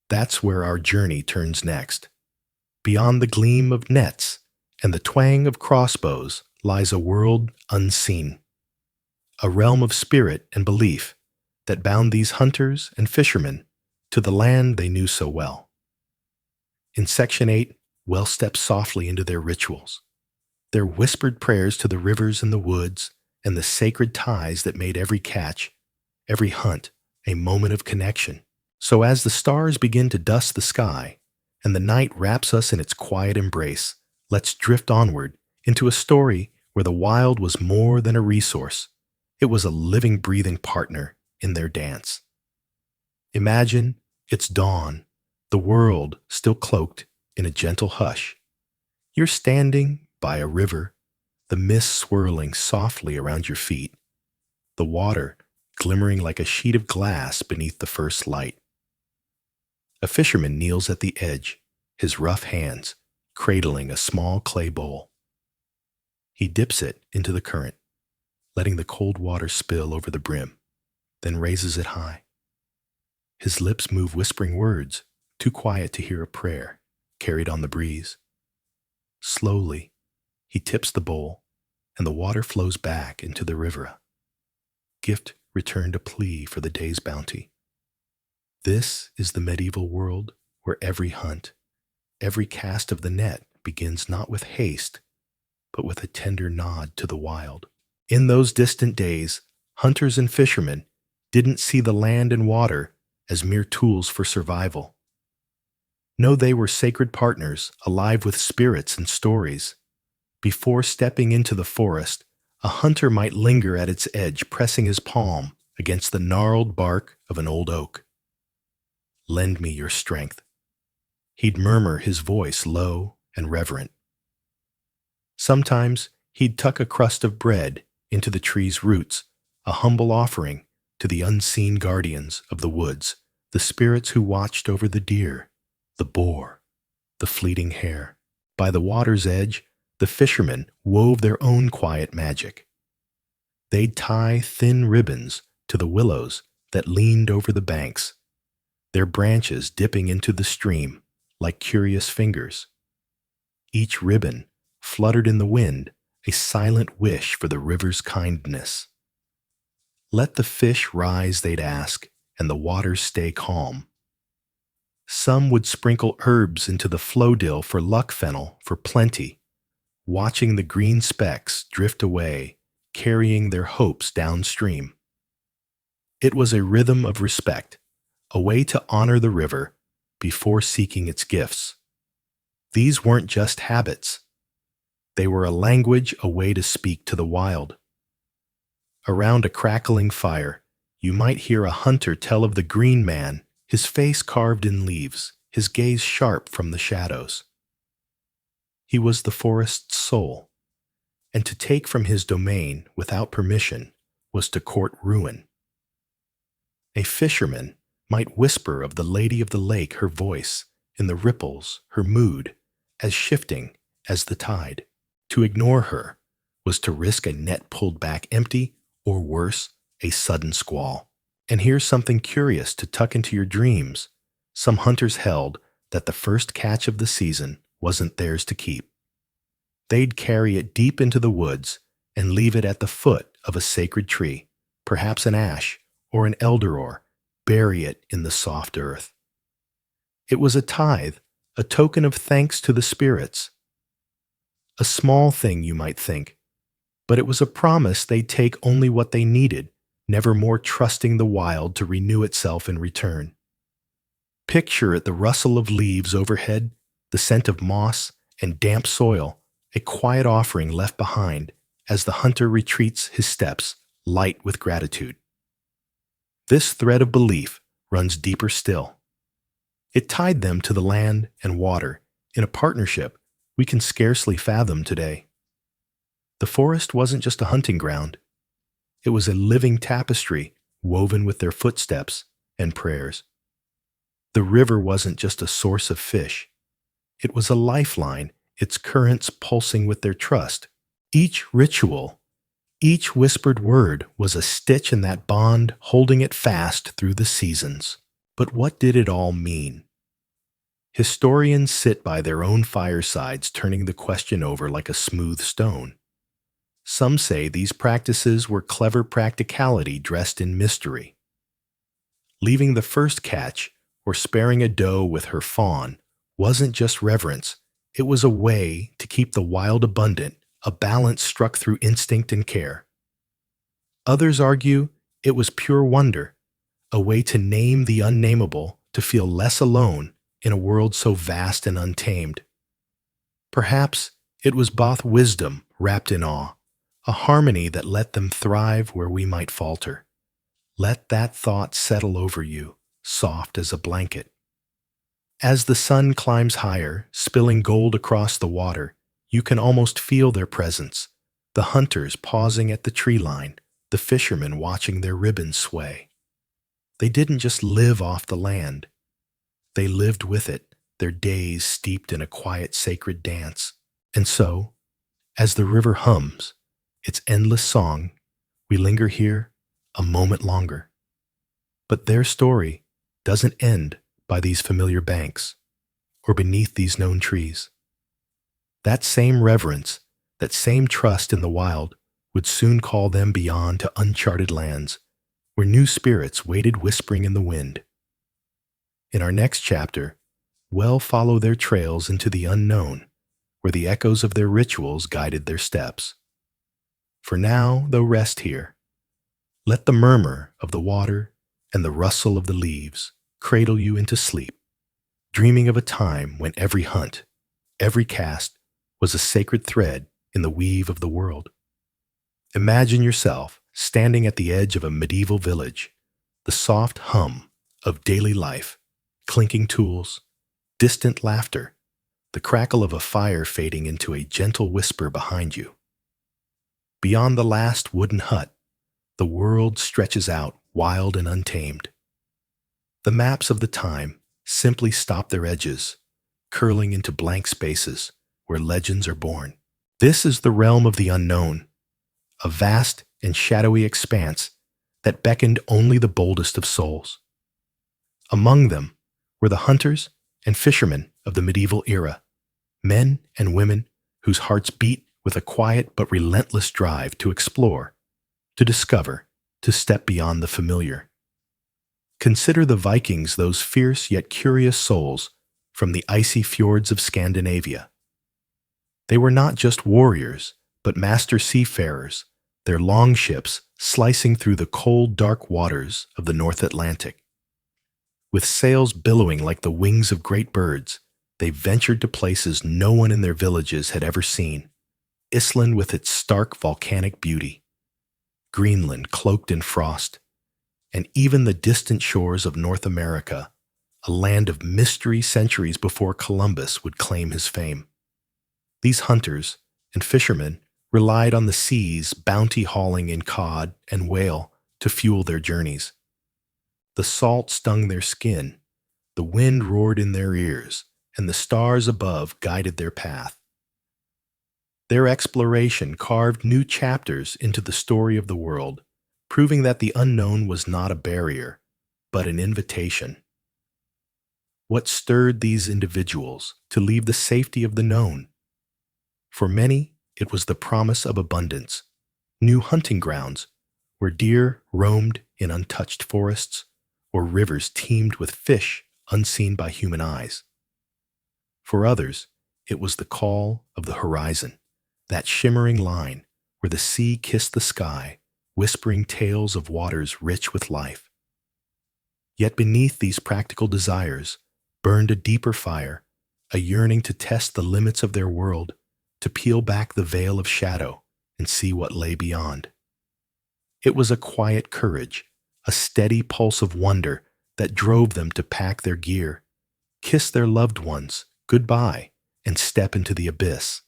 That's where our journey turns next. Beyond the gleam of nets and the twang of crossbows lies a world unseen, a realm of spirit and belief that bound these hunters and fishermen to the land they knew so well. In Section 8, we'll step softly into their rituals, their whispered prayers to the rivers and the woods, and the sacred ties that made every catch every hunt a moment of connection. So as the stars begin to dust the sky and the night wraps us in its quiet embrace, let's drift onward into a story where the wild was more than a resource. It was a living, breathing partner in their dance. Imagine it's dawn, the world still cloaked in a gentle hush. You're standing by a river, the mist swirling softly around your feet, the water glimmering like a sheet of glass beneath the first light. A fisherman kneels at the edge, his rough hands cradling a small clay bowl. He dips it into the current, letting the cold water spill over the brim, then raises it high. His lips move whispering words, too quiet to hear a prayer, carried on the breeze. Slowly, he tips the bowl, and the water flows back into the river. Gift returned a plea for the day's bounty. This is the medieval world where every hunt, every cast of the net begins not with haste, but with a tender nod to the wild. In those distant days, hunters and fishermen didn't see the land and water as mere tools for survival. No, they were sacred partners, alive with spirits and stories. Before stepping into the forest, a hunter might linger at its edge, pressing his palm against the gnarled bark of an old oak. "Lend me your strength," he'd murmur, his voice low and reverent. Sometimes he'd tuck a crust of bread into the tree's roots, a humble offering to the unseen guardians of the woods, the spirits who watched over the deer, the boar, the fleeting hare. By the water's edge, the fishermen wove their own quiet magic. They'd tie thin ribbons to the willows that leaned over the banks, their branches dipping into the stream like curious fingers. Each ribbon fluttered in the wind, a silent wish for the river's kindness. "Let the fish rise," they'd ask, "and the waters stay calm." Some would sprinkle herbs into the flowdill for luck, fennel for plenty, watching the green specks drift away, carrying their hopes downstream. It was a rhythm of respect, a way to honor the river before seeking its gifts. These weren't just habits. They were a language, a way to speak to the wild. Around a crackling fire, you might hear a hunter tell of the green man, his face carved in leaves, his gaze sharp from the shadows. He was the forest's soul, and to take from his domain without permission was to court ruin. A fisherman might whisper of the lady of the lake, her voice, in the ripples, her mood, as shifting as the tide. To ignore her was to risk a net pulled back empty, or worse, a sudden squall. And here's something curious to tuck into your dreams. Some hunters held that the first catch of the season wasn't theirs to keep. They'd carry it deep into the woods and leave it at the foot of a sacred tree, perhaps an ash or an elder, or bury it in the soft earth. It was a tithe, a token of thanks to the spirits. A small thing, you might think, but it was a promise they'd take only what they needed, never more trusting the wild to renew itself in return. Picture it, the rustle of leaves overhead, the scent of moss and damp soil, a quiet offering left behind as the hunter retreats his steps, light with gratitude. This thread of belief runs deeper still. It tied them to the land and water in a partnership we can scarcely fathom today. The forest wasn't just a hunting ground. It was a living tapestry woven with their footsteps and prayers. The river wasn't just a source of fish. It was a lifeline, its currents pulsing with their trust. Each ritual, each whispered word was a stitch in that bond, holding it fast through the seasons. But what did it all mean? Historians sit by their own firesides, turning the question over like a smooth stone. Some say these practices were clever practicality dressed in mystery. Leaving the first catch or sparing a doe with her fawn wasn't just reverence, it was a way to keep the wild abundant, a balance struck through instinct and care. Others argue It was pure wonder, a way to name the unnameable, to feel less alone in a world so vast and untamed. Perhaps it was both wisdom wrapped in awe, a harmony that let them thrive where we might falter. Let that thought settle over you, soft as a blanket. As the sun climbs higher, spilling gold across the water, you can almost feel their presence, the hunters pausing at the tree line, the fishermen watching their ribbons sway. They didn't just live off the land. They lived with it, their days steeped in a quiet sacred dance. And so, as the river hums its endless song, we linger here a moment longer. But their story doesn't end by these familiar banks or beneath these known trees. That same reverence, that same trust in the wild would soon call them beyond to uncharted lands where new spirits waited whispering in the wind. In our next chapter, we'll follow their trails into the unknown, where the echoes of their rituals guided their steps. For now, they'll rest here. Let the murmur of the water and the rustle of the leaves cradle you into sleep, dreaming of a time when every hunt, every cast, was a sacred thread in the weave of the world. Imagine yourself standing at the edge of a medieval village, the soft hum of daily life, clinking tools, distant laughter, the crackle of a fire fading into a gentle whisper behind you. Beyond the last wooden hut, the world stretches out wild and untamed. The maps of the time simply stop their edges, curling into blank spaces where legends are born. This is the realm of the unknown, a vast and shadowy expanse that beckoned only the boldest of souls. Among them were the hunters and fishermen of the medieval era, men and women whose hearts beat with a quiet but relentless drive to explore, to discover, to step beyond the familiar. Consider the Vikings, those fierce yet curious souls from the icy fjords of Scandinavia. They were not just warriors, but master seafarers, their longships slicing through the cold, dark waters of the North Atlantic. With sails billowing like the wings of great birds, they ventured to places no one in their villages had ever seen. Iceland with its stark volcanic beauty, Greenland cloaked in frost, and even the distant shores of North America, a land of mystery centuries before Columbus would claim his fame. These hunters and fishermen relied on the sea's bounty hauling in cod and whale to fuel their journeys. The salt stung their skin, the wind roared in their ears, and the stars above guided their path. Their exploration carved new chapters into the story of the world, proving that the unknown was not a barrier, but an invitation. What stirred these individuals to leave the safety of the known? For many, it was the promise of abundance, new hunting grounds where deer roamed in untouched forests or rivers teemed with fish unseen by human eyes. For others, it was the call of the horizon, that shimmering line where the sea kissed the sky, whispering tales of waters rich with life. Yet beneath these practical desires burned a deeper fire, a yearning to test the limits of their world, to peel back the veil of shadow and see what lay beyond. It was a quiet courage, a steady pulse of wonder that drove them to pack their gear, kiss their loved ones goodbye, and step into the abyss.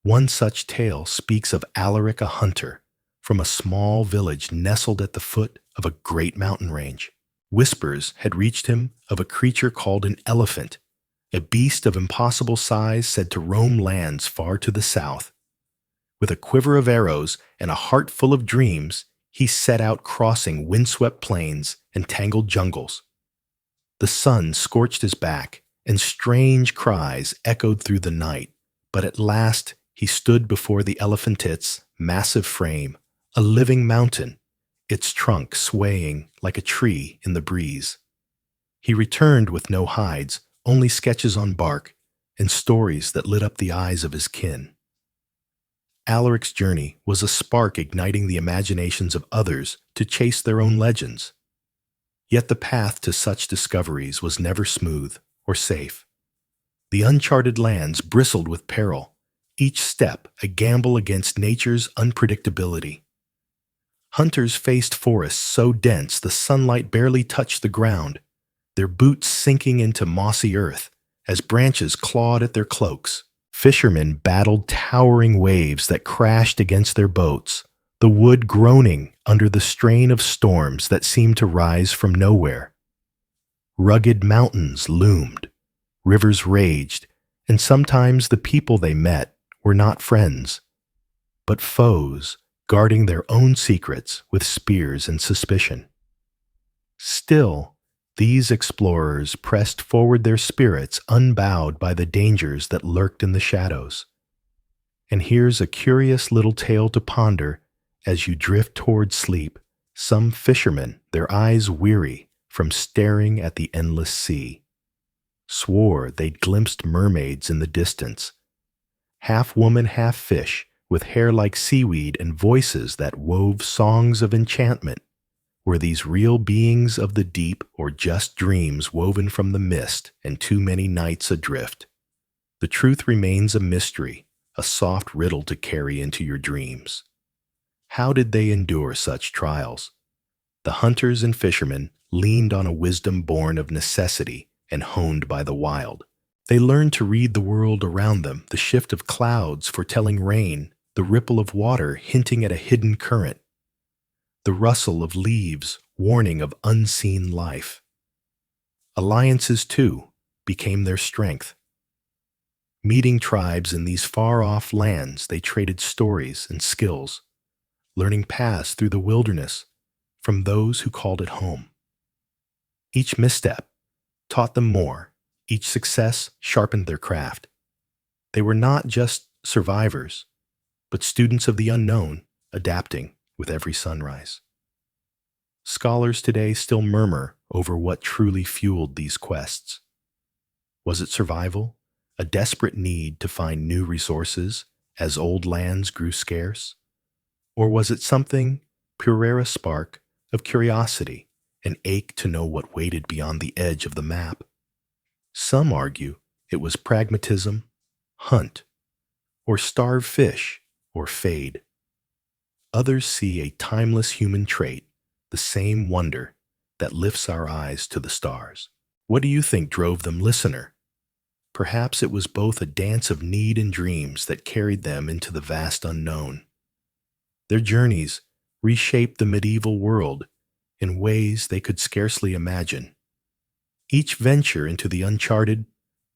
One such tale speaks of Alaric, a hunter from a small village nestled at the foot of a great mountain range. Whispers had reached him of a creature called an elephant, a beast of impossible size said to roam lands far to the south. With a quiver of arrows and a heart full of dreams, he set out crossing windswept plains and tangled jungles. The sun scorched his back, and strange cries echoed through the night, but at last he stood before the elephant's massive frame, a living mountain, its trunk swaying like a tree in the breeze. He returned with no hides, only sketches on bark, and stories that lit up the eyes of his kin. Alaric's journey was a spark igniting the imaginations of others to chase their own legends. Yet the path to such discoveries was never smooth or safe. The uncharted lands bristled with peril, each step a gamble against nature's unpredictability. Hunters faced forests so dense the sunlight barely touched the ground, their boots sinking into mossy earth as branches clawed at their cloaks. Fishermen battled towering waves that crashed against their boats, the wood groaning under the strain of storms that seemed to rise from nowhere. Rugged mountains loomed, rivers raged, and sometimes the people they met were not friends, but foes guarding their own secrets with spears and suspicion. Still, these explorers pressed forward their spirits unbowed by the dangers that lurked in the shadows. And here's a curious little tale to ponder as you drift toward sleep. Some fishermen, their eyes weary from staring at the endless sea, swore they'd glimpsed mermaids in the distance, half woman, half fish, with hair like seaweed and voices that wove songs of enchantment. Were these real beings of the deep or just dreams woven from the mist and too many nights adrift? The truth remains a mystery, a soft riddle to carry into your dreams. How did they endure such trials? The hunters and fishermen leaned on a wisdom born of necessity and honed by the wild. They learned to read the world around them, the shift of clouds foretelling rain, the ripple of water hinting at a hidden current, the rustle of leaves warning of unseen life. Alliances, too, became their strength. Meeting tribes in these far-off lands, they traded stories and skills, learning paths through the wilderness from those who called it home. Each misstep taught them more. Each success sharpened their craft. They were not just survivors, but students of the unknown, adapting with every sunrise. Scholars today still murmur over what truly fueled these quests. Was it survival, a desperate need to find new resources as old lands grew scarce? Or was it something purer, a spark of curiosity, an ache to know what waited beyond the edge of the map? Some argue it was pragmatism, hunt, or starve fish, or fade. Others see a timeless human trait, the same wonder that lifts our eyes to the stars. What do you think drove them, listener? Perhaps it was both a dance of need and dreams that carried them into the vast unknown. Their journeys reshaped the medieval world in ways they could scarcely imagine. Each venture into the uncharted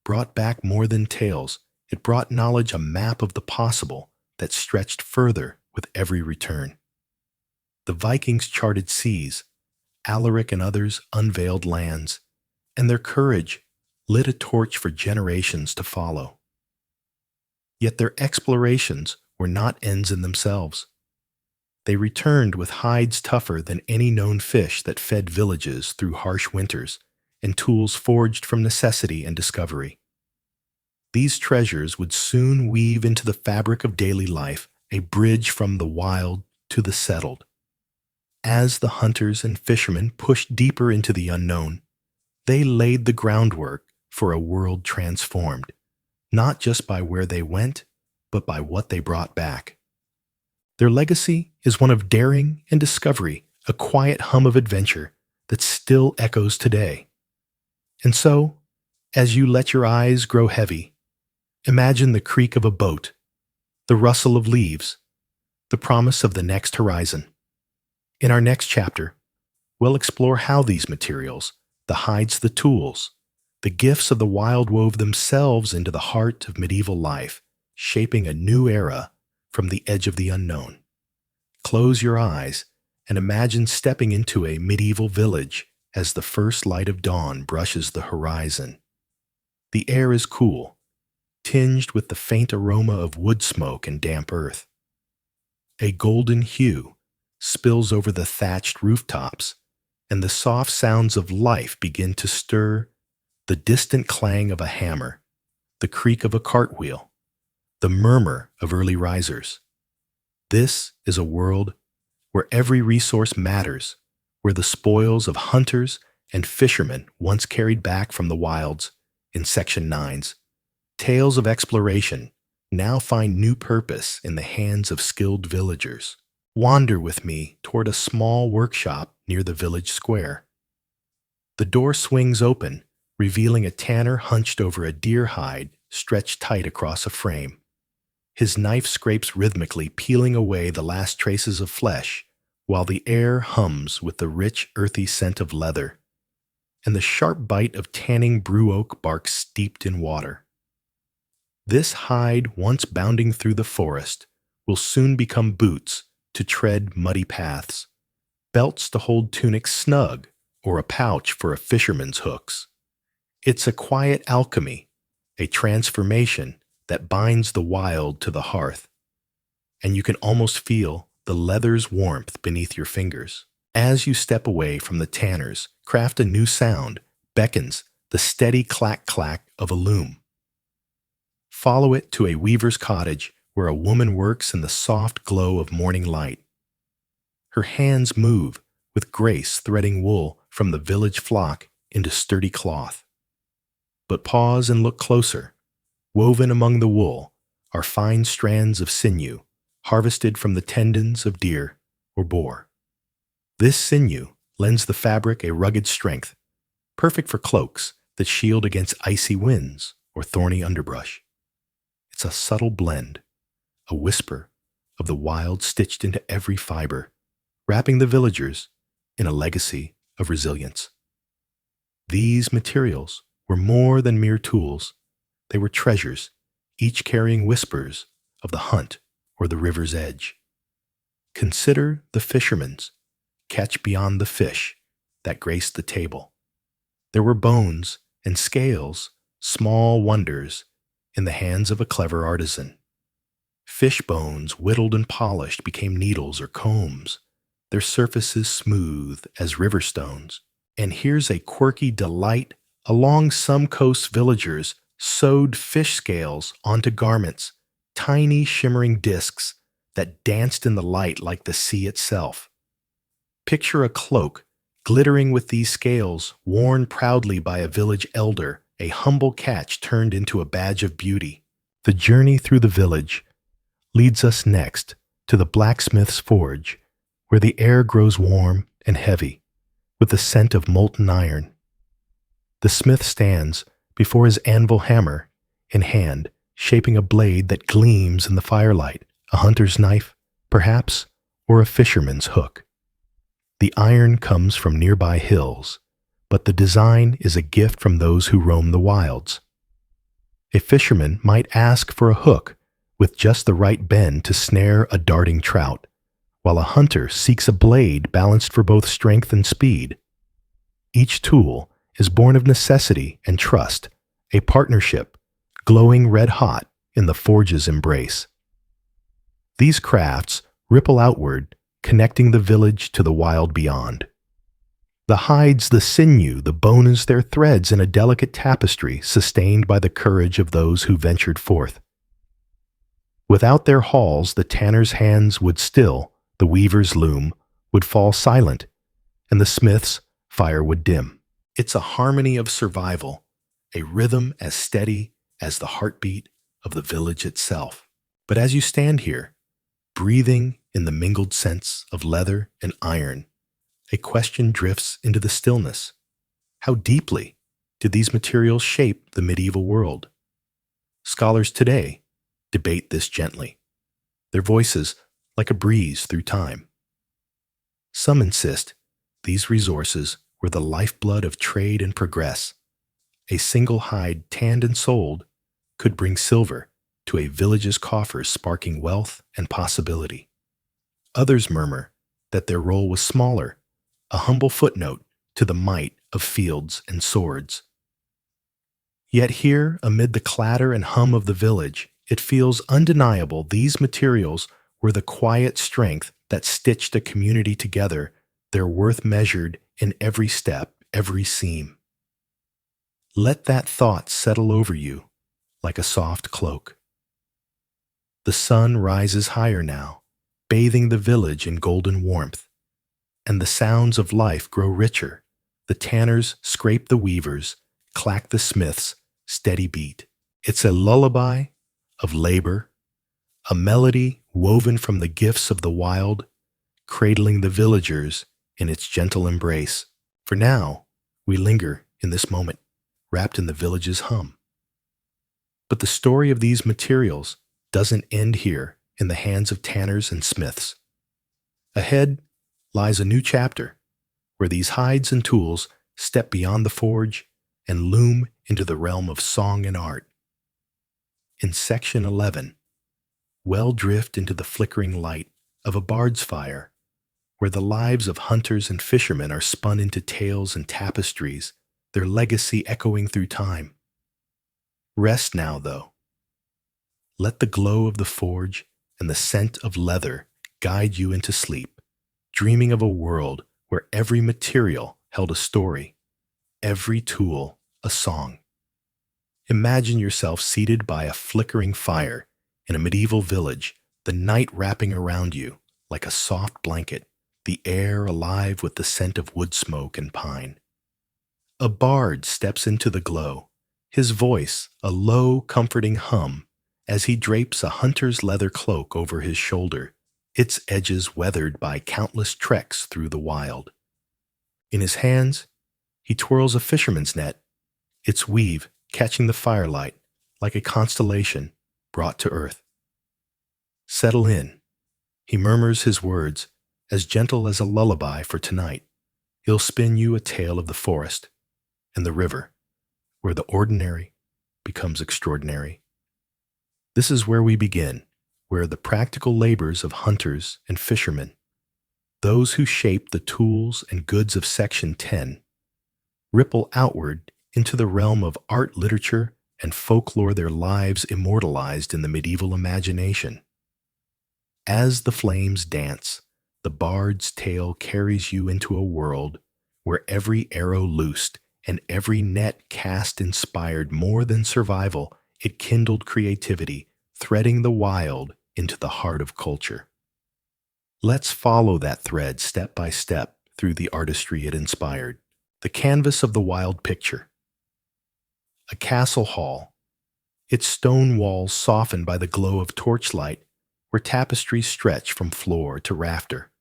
brought back more than tales. It brought knowledge, a map of the possible that stretched further with every return. The Vikings charted seas, Alaric and others unveiled lands, and their courage lit a torch for generations to follow. Yet their explorations were not ends in themselves. They returned with hides tougher than any known fish that fed villages through harsh winters, and tools forged from necessity and discovery. These treasures would soon weave into the fabric of daily life, a bridge from the wild to the settled. As the hunters and fishermen pushed deeper into the unknown, they laid the groundwork for a world transformed, not just by where they went, but by what they brought back. Their legacy is one of daring and discovery, a quiet hum of adventure that still echoes today. And so, as you let your eyes grow heavy, imagine the creak of a boat, the rustle of leaves, the promise of the next horizon. In our next chapter, we'll explore how these materials, the hides, the tools, the gifts of the wild wove themselves into the heart of medieval life, shaping a new era from the edge of the unknown. Close your eyes and imagine stepping into a medieval village as the first light of dawn brushes the horizon. The air is cool, tinged with the faint aroma of wood smoke and damp earth. A golden hue spills over the thatched rooftops, and the soft sounds of life begin to stir, the distant clang of a hammer, the creak of a cartwheel, the murmur of early risers. This is a world where every resource matters, where the spoils of hunters and fishermen once carried back from the wilds in Section 9's tales of exploration now find new purpose in the hands of skilled villagers. Wander with me toward a small workshop near the village square. The door swings open, revealing a tanner hunched over a deer hide stretched tight across a frame. His knife scrapes rhythmically, peeling away the last traces of flesh, while the air hums with the rich, earthy scent of leather and the sharp bite of tanning brew oak bark steeped in water. This hide, once bounding through the forest, will soon become boots to tread muddy paths, belts to hold tunics snug, or a pouch for a fisherman's hooks. It's a quiet alchemy, a transformation that binds the wild to the hearth, and you can almost feel the leather's warmth beneath your fingers. As you step away from the tanners, craft a new sound beckons the steady clack-clack of a loom. Follow it to a weaver's cottage where a woman works in the soft glow of morning light. Her hands move with grace, threading wool from the village flock into sturdy cloth. But pause and look closer. Woven among the wool are fine strands of sinew, harvested from the tendons of deer or boar. This sinew lends the fabric a rugged strength, perfect for cloaks that shield against icy winds or thorny underbrush. It's a subtle blend, a whisper of the wild stitched into every fiber, wrapping the villagers in a legacy of resilience. These materials were more than mere tools. They were treasures, each carrying whispers of the hunt or the river's edge. Consider the fishermen's catch beyond the fish that graced the table. There were bones and scales, small wonders in the hands of a clever artisan. Fish bones, whittled and polished, became needles or combs, their surfaces smooth as river stones. And here's a quirky delight. Along some coast, villagers sewed fish scales onto garments, tiny shimmering discs that danced in the light like the sea itself. Picture a cloak glittering with these scales, worn proudly by a village elder, a humble catch turned into a badge of beauty. The journey through the village leads us next to the blacksmith's forge, where the air grows warm and heavy with the scent of molten iron. The smith stands before his anvil, hammer in hand, shaping a blade that gleams in the firelight, a hunter's knife, perhaps, or a fisherman's hook. The iron comes from nearby hills, but the design is a gift from those who roam the wilds. A fisherman might ask for a hook with just the right bend to snare a darting trout, while a hunter seeks a blade balanced for both strength and speed. Each tool is born of necessity and trust, a partnership glowing red-hot in the forge's embrace. These crafts ripple outward, connecting the village to the wild beyond. The hides, the sinew, the bone is their threads in a delicate tapestry sustained by the courage of those who ventured forth. Without their hauls, the tanner's hands would still, the weaver's loom would fall silent, and the smith's fire would dim. It's a harmony of survival, a rhythm as steady as the heartbeat of the village itself. But as you stand here, breathing in the mingled scents of leather and iron, a question drifts into the stillness. How deeply did these materials shape the medieval world? Scholars today debate this gently, their voices like a breeze through time. Some insist these resources were the lifeblood of trade and progress. A single hide tanned and sold could bring silver to a village's coffers, sparking wealth and possibility. Others murmur that their role was smaller, a humble footnote to the might of fields and swords. Yet here, amid the clatter and hum of the village, it feels undeniable these materials were the quiet strength that stitched a community together, their worth measured in every step, every seam. Let that thought settle over you like a soft cloak. The sun rises higher now, bathing the village in golden warmth, and the sounds of life grow richer. The tanners scrape the weavers, clack the smiths' steady beat. It's a lullaby of labor, a melody woven from the gifts of the wild, cradling the villagers in its gentle embrace. For now, we linger in this moment, wrapped in the village's hum. But the story of these materials doesn't end here in the hands of tanners and smiths. Ahead lies a new chapter where these hides and tools step beyond the forge and loom into the realm of song and art. In Section 11, we'll drift into the flickering light of a bard's fire, where the lives of hunters and fishermen are spun into tales and tapestries, their legacy echoing through time. Rest now, though. Let the glow of the forge and the scent of leather guide you into sleep, dreaming of a world where every material held a story, every tool a song. Imagine yourself seated by a flickering fire in a medieval village, the night wrapping around you like a soft blanket, the air alive with the scent of wood smoke and pine. A bard steps into the glow, his voice a low, comforting hum as he drapes a hunter's leather cloak over his shoulder, its edges weathered by countless treks through the wild. In his hands, he twirls a fisherman's net, its weave catching the firelight like a constellation brought to earth. Settle in, he murmurs his words, as gentle as a lullaby for tonight. He'll spin you a tale of the forest and the river, where the ordinary becomes extraordinary. This is where we begin, where the practical labors of hunters and fishermen, those who shape the tools and goods of Section 10, ripple outward into the realm of art, literature, and folklore, their lives immortalized in the medieval imagination. As the flames dance, the bard's tale carries you into a world where every arrow loosed and every net cast inspired more than survival. It kindled creativity, threading the wild into the heart of culture. Let's follow that thread step by step through the artistry it inspired. The canvas of the wild picture. A castle hall, its stone walls softened by the glow of torchlight, where tapestries stretch from floor to rafter.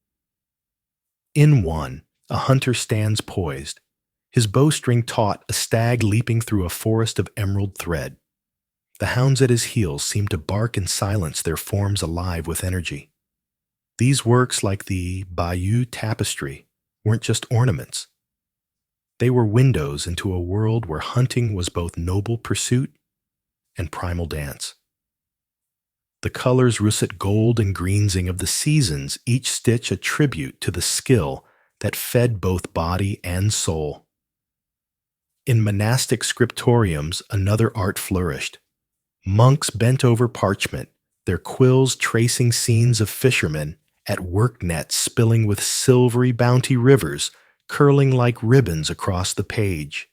In one, a hunter stands poised, his bowstring taut, a stag leaping through a forest of emerald thread. The hounds at his heels seem to bark in silence, their forms alive with energy. These works, like the Bayeux tapestry, weren't just ornaments. They were windows into a world where hunting was both noble pursuit and primal dance. The colors russet gold and greensing of the seasons, each stitch a tribute to the skill that fed both body and soul. In monastic scriptoriums, another art flourished. Monks bent over parchment, their quills tracing scenes of fishermen at work nets spilling with silvery bounty rivers, curling like ribbons across the page.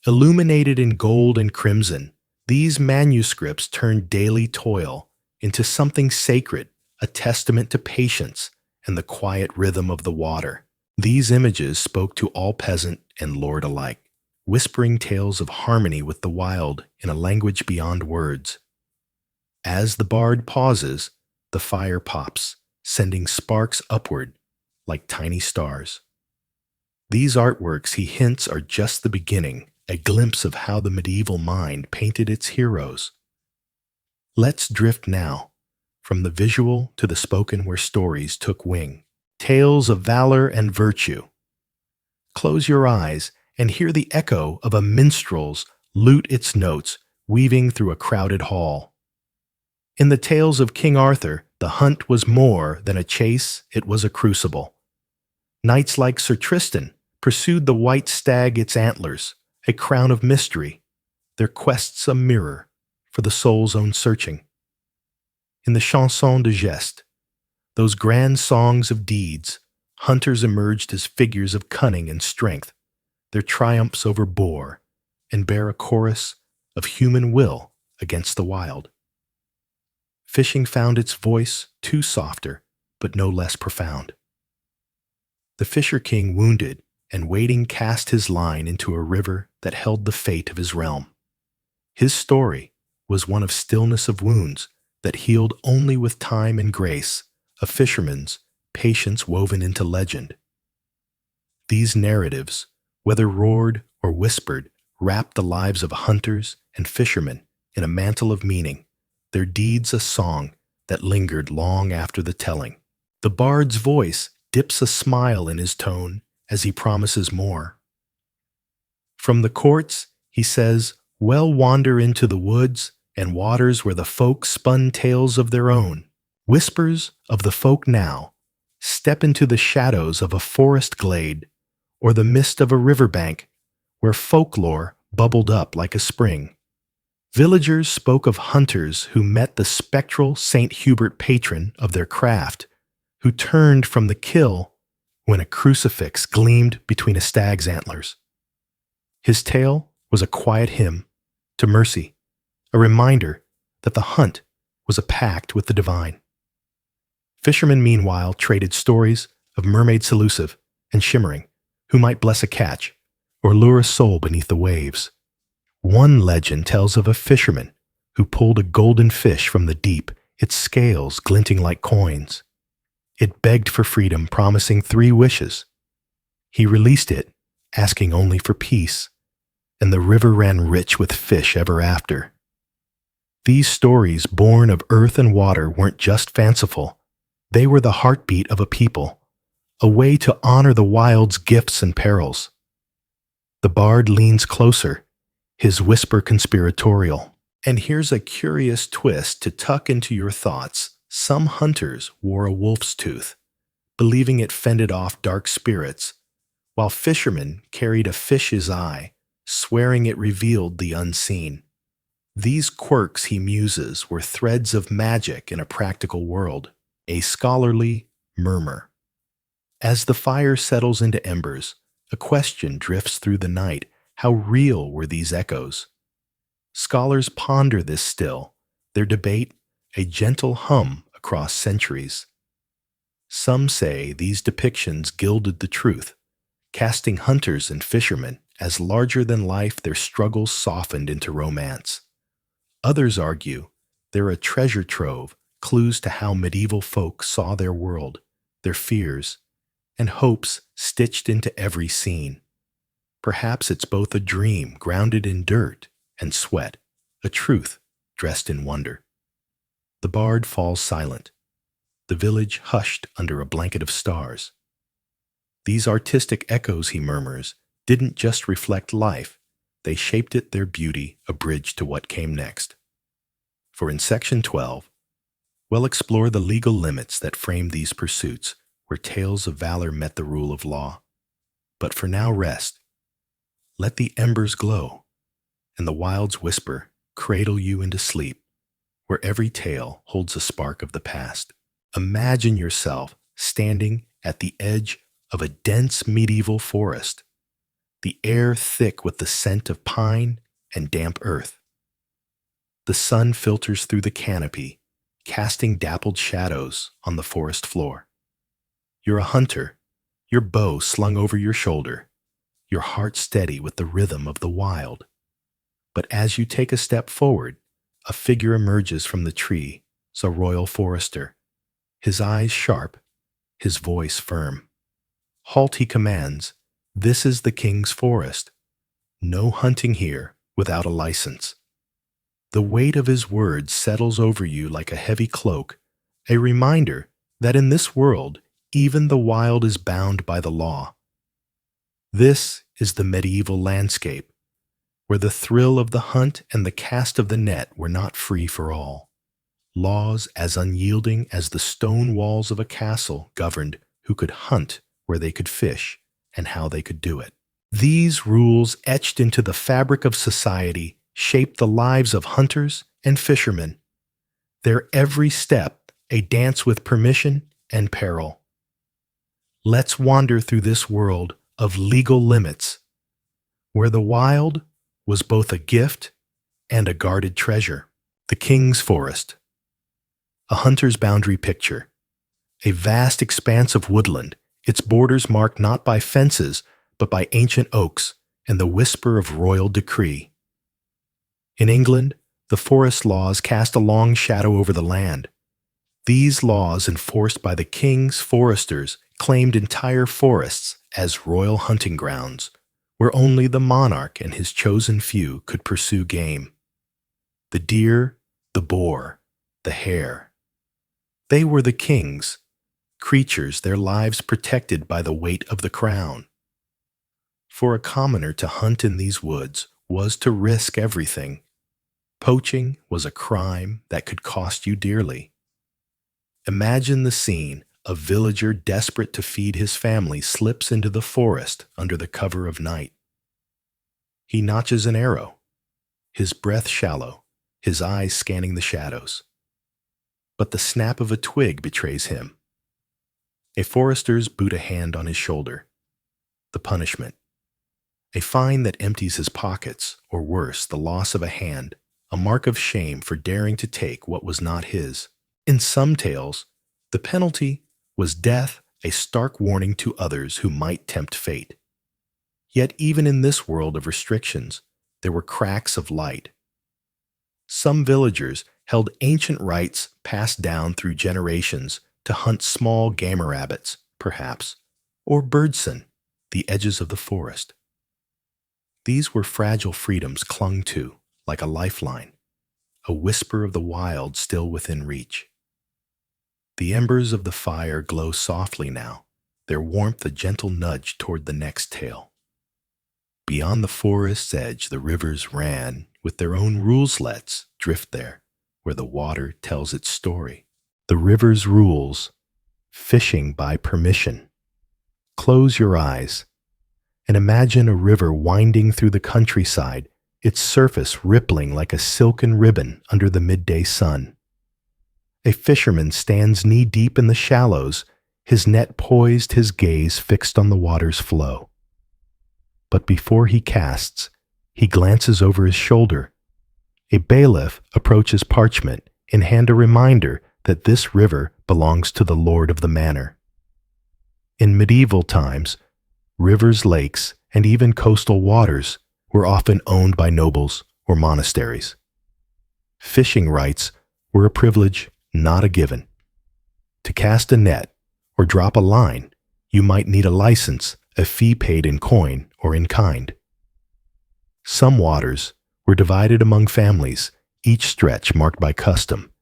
Illuminated in gold and crimson, these manuscripts turned daily toil into something sacred, a testament to patience and the quiet rhythm of the water. These images spoke to all peasant and lord alike, whispering tales of harmony with the wild in a language beyond words. As the bard pauses, the fire pops, sending sparks upward like tiny stars. These artworks, he hints, are just the beginning, a glimpse of how the medieval mind painted its heroes. Let's drift now, from the visual to the spoken, where stories took wing, tales of valor and virtue. Close your eyes and hear the echo of a minstrel's lute its notes, weaving through a crowded hall. In the tales of King Arthur, the hunt was more than a chase, it was a crucible. Knights like Sir Tristan pursued the white stag, its antlers, a crown of mystery, their quests a mirror for the soul's own searching. In the chansons de geste, those grand songs of deeds, hunters emerged as figures of cunning and strength, their triumphs over boar, and bear a chorus of human will against the wild. Fishing found its voice too softer, but no less profound. The Fisher King, wounded and waiting, cast his line into a river that held the fate of his realm. His story was one of stillness of wounds that healed only with time and grace, a fisherman's patience woven into legend. These narratives, whether roared or whispered, wrapped the lives of hunters and fishermen in a mantle of meaning, their deeds a song that lingered long after the telling. The bard's voice dips a smile in his tone as he promises more. From the courts, he says, "Well, wander into the woods and waters where the folk spun tales of their own. Whispers of the folk now, step into the shadows of a forest glade or the mist of a riverbank where folklore bubbled up like a spring. Villagers spoke of hunters who met the spectral St. Hubert patron of their craft, who turned from the kill when a crucifix gleamed between a stag's antlers. His tale was a quiet hymn to mercy, a reminder that the hunt was a pact with the divine." Fishermen, meanwhile, traded stories of mermaids elusive and shimmering, who might bless a catch or lure a soul beneath the waves. One legend tells of a fisherman who pulled a golden fish from the deep, its scales glinting like coins. It begged for freedom, promising 3 wishes. He released it, asking only for peace, and the river ran rich with fish ever after. These stories, born of earth and water, weren't just fanciful. They were the heartbeat of a people, a way to honor the wild's gifts and perils. The bard leans closer, his whisper conspiratorial. And here's a curious twist to tuck into your thoughts. Some hunters wore a wolf's tooth, believing it fended off dark spirits, while fishermen carried a fish's eye, swearing it revealed the unseen. These quirks, he muses, were threads of magic in a practical world, a scholarly murmur. As the fire settles into embers, a question drifts through the night. How real were these echoes? Scholars ponder this still, their debate a gentle hum across centuries. Some say these depictions gilded the truth, casting hunters and fishermen as larger than life, their struggles softened into romance. Others argue they're a treasure trove, clues to how medieval folk saw their world, their fears, and hopes stitched into every scene. Perhaps it's both a dream grounded in dirt and sweat, a truth dressed in wonder. The bard falls silent, the village hushed under a blanket of stars. These artistic echoes, he murmurs, didn't just reflect life, they shaped it, their beauty, a bridge to what came next. For in Section 12, we'll explore the legal limits that frame these pursuits, where tales of valor met the rule of law. But for now, rest. Let the embers glow, and the wild's whisper cradle you into sleep, where every tale holds a spark of the past. Imagine yourself standing at the edge of a dense medieval forest, the air thick with the scent of pine and damp earth. The sun filters through the canopy, casting dappled shadows on the forest floor. You're a hunter, your bow slung over your shoulder, your heart steady with the rhythm of the wild. But as you take a step forward, a figure emerges from the tree, a royal forester, his eyes sharp, his voice firm. Halt, he commands. This is the king's forest. No hunting here without a license. The weight of his words settles over you like a heavy cloak, a reminder that in this world, even the wild is bound by the law. This is the medieval landscape, where the thrill of the hunt and the cast of the net were not free for all. Laws as unyielding as the stone walls of a castle governed who could hunt, where they could fish, and how they could do it. These rules, etched into the fabric of society, shaped the lives of hunters and fishermen. Their every step a dance with permission and peril. Let's wander through this world of legal limits, where the wild was both a gift and a guarded treasure. The king's forest, A hunter's boundary picture. A vast expanse of woodland, its borders marked not by fences, but by ancient oaks and the whisper of royal decree. In England, the forest laws cast a long shadow over the land. These laws, enforced by the king's foresters, claimed entire forests as royal hunting grounds, where only the monarch and his chosen few could pursue game. The deer, the boar, the hare. They were the king's, creatures their lives protected by the weight of the crown. For a commoner to hunt in these woods was to risk everything. Poaching was a crime that could cost you dearly. Imagine the scene: a villager desperate to feed his family slips into the forest under the cover of night. He notches an arrow, his breath shallow, his eyes scanning the shadows. But the snap of a twig betrays him. A forester's boot a hand on his shoulder. The punishment: a fine that empties his pockets, or worse, the loss of a hand, a mark of shame for daring to take what was not his. In some tales, the penalty was death, a stark warning to others who might tempt fate. Yet even in this world of restrictions, there were cracks of light. Some villagers held ancient rites passed down through generations to hunt small gamer rabbits, perhaps, or birdson, the edges of the forest. These were fragile freedoms clung to, like a lifeline, a whisper of the wild still within reach. The embers of the fire glow softly now, their warmth a gentle nudge toward the next tale. Beyond the forest's edge the rivers ran, with their own rules. Let's drift there, where the water tells its story. The river's rules: fishing by permission. Close your eyes and imagine a river winding through the countryside, its surface rippling like a silken ribbon under the midday sun. A fisherman stands knee-deep in the shallows, his net poised, his gaze fixed on the water's flow. But before he casts, he glances over his shoulder. A bailiff approaches, parchment in hand, a reminder that this river belongs to the lord of the manor. In medieval times, rivers, lakes, and even coastal waters were often owned by nobles or monasteries. Fishing rights were a privilege, not a given. To cast a net or drop a line, you might need a license, a fee paid in coin or in kind. Some waters were divided among families, each stretch marked by custom,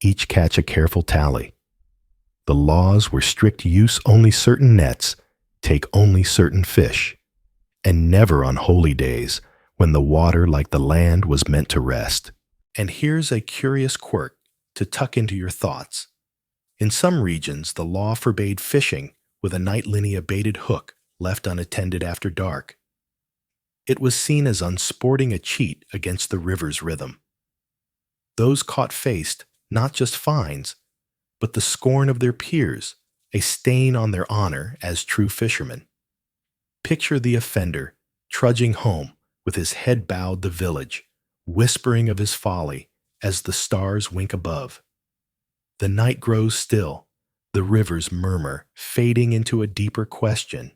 each catch a careful tally. The laws were strict: use only certain nets, take only certain fish, and never on holy days when the water, like the land, was meant to rest. And here's a curious quirk to tuck into your thoughts. In some regions, the law forbade fishing with a night linear baited hook left unattended after dark. It was seen as unsporting, a cheat against the river's rhythm. Those caught faced not just fines, but the scorn of their peers, a stain on their honor as true fishermen. Picture the offender trudging home with his head bowed the village, whispering of his folly as the stars wink above. The night grows still, the rivers murmur, fading into a deeper question.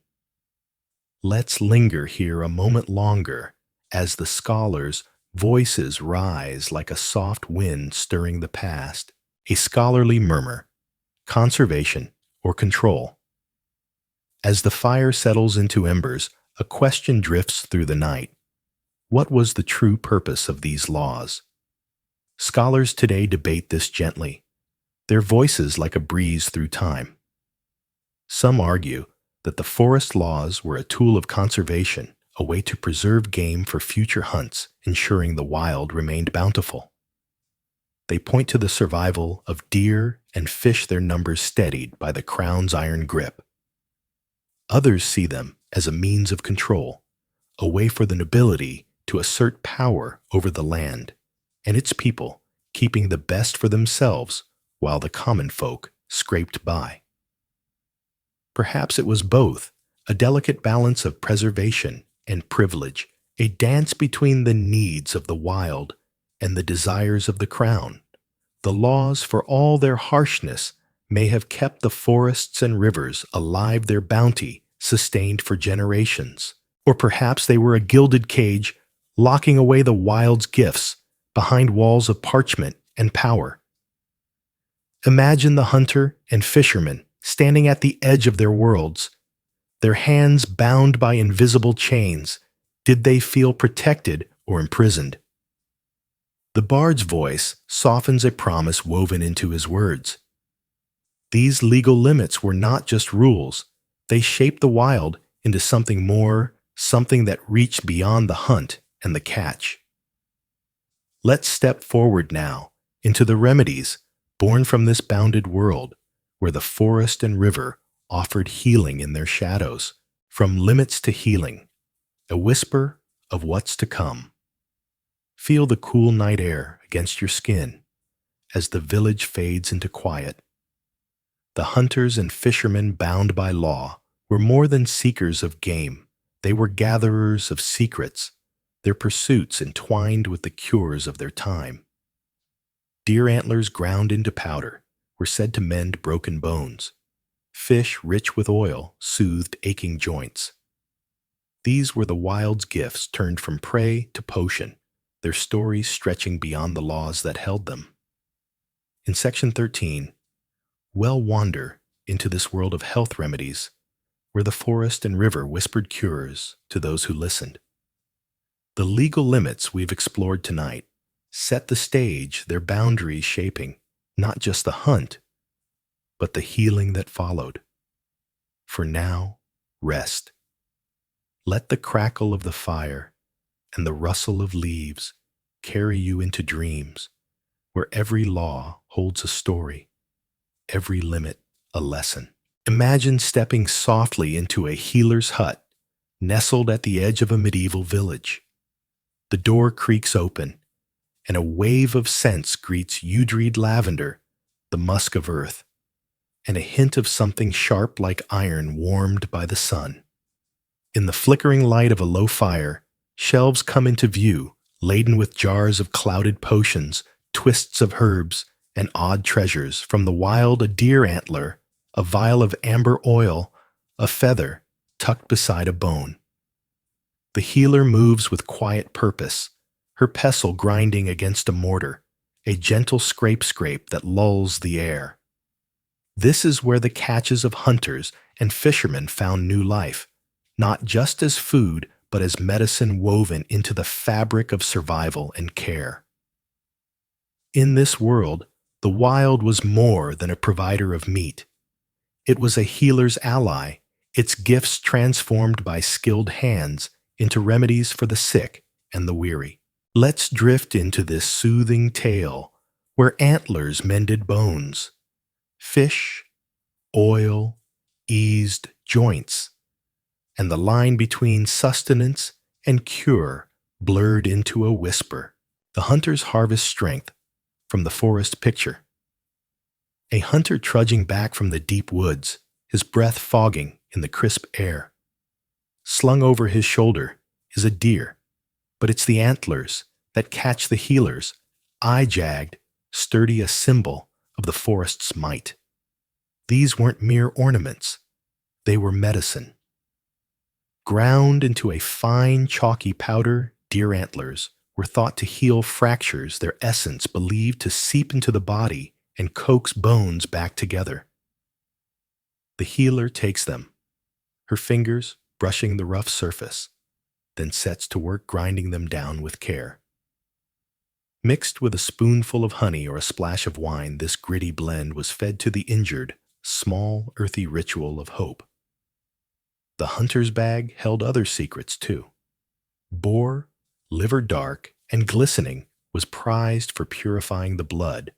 Let's linger here a moment longer as the scholars' voices rise like a soft wind stirring the past, a scholarly murmur: conservation or control. As the fire settles into embers, a question drifts through the night. What was the true purpose of these laws? Scholars today debate this gently, their voices like a breeze through time. Some argue that the forest laws were a tool of conservation, a way to preserve game for future hunts, ensuring the wild remained bountiful. They point to the survival of deer and fish, their numbers steadied by the crown's iron grip. Others see them as a means of control, a way for the nobility to assert power over the land and its people, keeping the best for themselves while the common folk scraped by. Perhaps it was both, a delicate balance of preservation and privilege, a dance between the needs of the wild and the desires of the crown, The laws, for all their harshness, may have kept the forests and rivers alive, their bounty sustained for generations. Or perhaps they were a gilded cage locking away the wild's gifts behind walls of parchment and power. Imagine the hunter and fisherman standing at the edge of their worlds, their hands bound by invisible chains. Did they feel protected or imprisoned? The bard's voice softens a promise woven into his words. These legal limits were not just rules, they shaped the wild into something more, something that reached beyond the hunt and the catch. Let's step forward now into the remedies born from this bounded world, where the forest and river offered healing in their shadows, from limits to healing, a whisper of what's to come. Feel the cool night air against your skin as the village fades into quiet. The hunters and fishermen bound by law were more than seekers of game. They were gatherers of secrets, their pursuits entwined with the cures of their time. Deer antlers ground into powder were said to mend broken bones. Fish rich with oil soothed aching joints. These were the wild's gifts turned from prey to potion, their stories stretching beyond the laws that held them. In Section 13, we'll wander into this world of health remedies, where the forest and river whispered cures to those who listened. The legal limits we've explored tonight set the stage, their boundaries shaping not just the hunt, but the healing that followed. For now, rest. Let the crackle of the fire and the rustle of leaves carry you into dreams, where every law holds a story, every limit a lesson. Imagine stepping softly into a healer's hut, nestled at the edge of a medieval village. The door creaks open, and a wave of scents greets Udreed lavender, the musk of earth, and a hint of something sharp like iron warmed by the sun. In the flickering light of a low fire, shelves come into view, laden with jars of clouded potions, twists of herbs, and odd treasures. From the wild, a deer antler, a vial of amber oil, a feather tucked beside a bone. The healer moves with quiet purpose, her pestle grinding against a mortar, a gentle scrape that lulls the air. This is where the catches of hunters and fishermen found new life, not just as food, but as medicine woven into the fabric of survival and care. In this world, the wild was more than a provider of meat. It was a healer's ally, its gifts transformed by skilled hands into remedies for the sick and the weary. Let's drift into this soothing tale where antlers mended bones, fish, oil, eased joints, and the line between sustenance and cure blurred into a whisper. The hunter's harvest strength from the forest picture. A hunter trudging back from the deep woods, his breath fogging in the crisp air. Slung over his shoulder is a deer, but it's the antlers that catch the healers, eye-jagged, sturdy, a symbol of the forest's might. These weren't mere ornaments, they were medicine. Ground into a fine, chalky powder, deer antlers were thought to heal fractures, their essence believed to seep into the body and coax bones back together. The healer takes them, her fingers brushing the rough surface, then sets to work grinding them down with care. Mixed with a spoonful of honey or a splash of wine, this gritty blend was fed to the injured, small, earthy ritual of hope. The hunter's bag held other secrets too. Boar, liver dark and glistening, was prized for purifying the blood,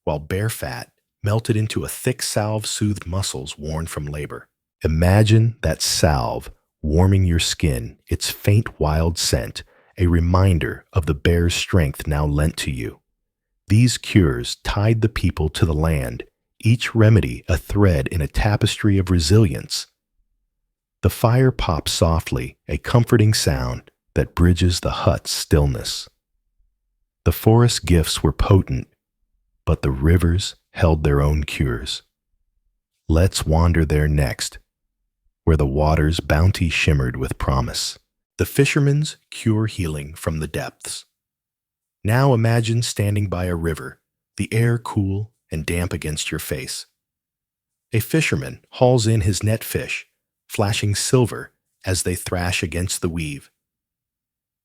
while bear fat melted into a thick salve soothed muscles worn from labor. Imagine that salve warming your skin, its faint wild scent, a reminder of the bear's strength now lent to you. These cures tied the people to the land, each remedy a thread in a tapestry of resilience. The fire pops softly, a comforting sound that bridges the hut's stillness. The forest gifts were potent, But the rivers held their own cures. Let's wander there next, where the water's bounty shimmered with promise. The fisherman's cure healing from the depths. Now imagine standing by a river, the air cool and damp against your face. A fisherman hauls in his net fish, flashing silver as they thrash against the weave.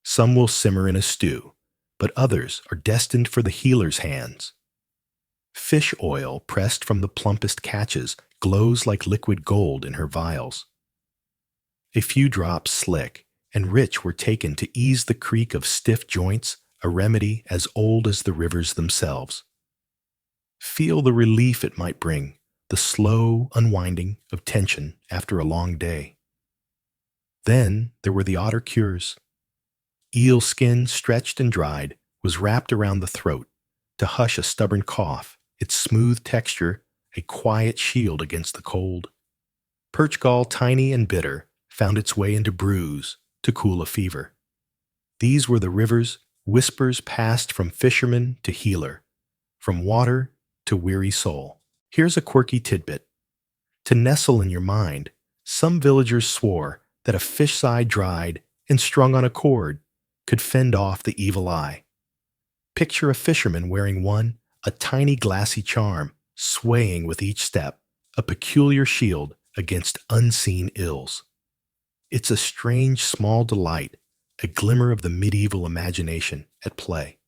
Some will simmer in a stew, but others are destined for the healer's hands. Fish oil pressed from the plumpest catches glows like liquid gold in her vials. A few drops slick and rich were taken to ease the creak of stiff joints, a remedy as old as the rivers themselves. Feel the relief it might bring, the slow unwinding of tension after a long day. Then there were the otter cures. Eel skin, stretched and dried, was wrapped around the throat to hush a stubborn cough, its smooth texture a quiet shield against the cold. Perch gall, tiny and bitter, found its way into brews to cool a fever. These were the river's whispers passed from fisherman to healer, from water to weary soul. Here's a quirky tidbit. To nestle in your mind, some villagers swore that a fish side dried and strung on a cord could fend off the evil eye. Picture a fisherman wearing one, a tiny glassy charm, swaying with each step, a peculiar shield against unseen ills. It's a strange small delight, a glimmer of the medieval imagination at play.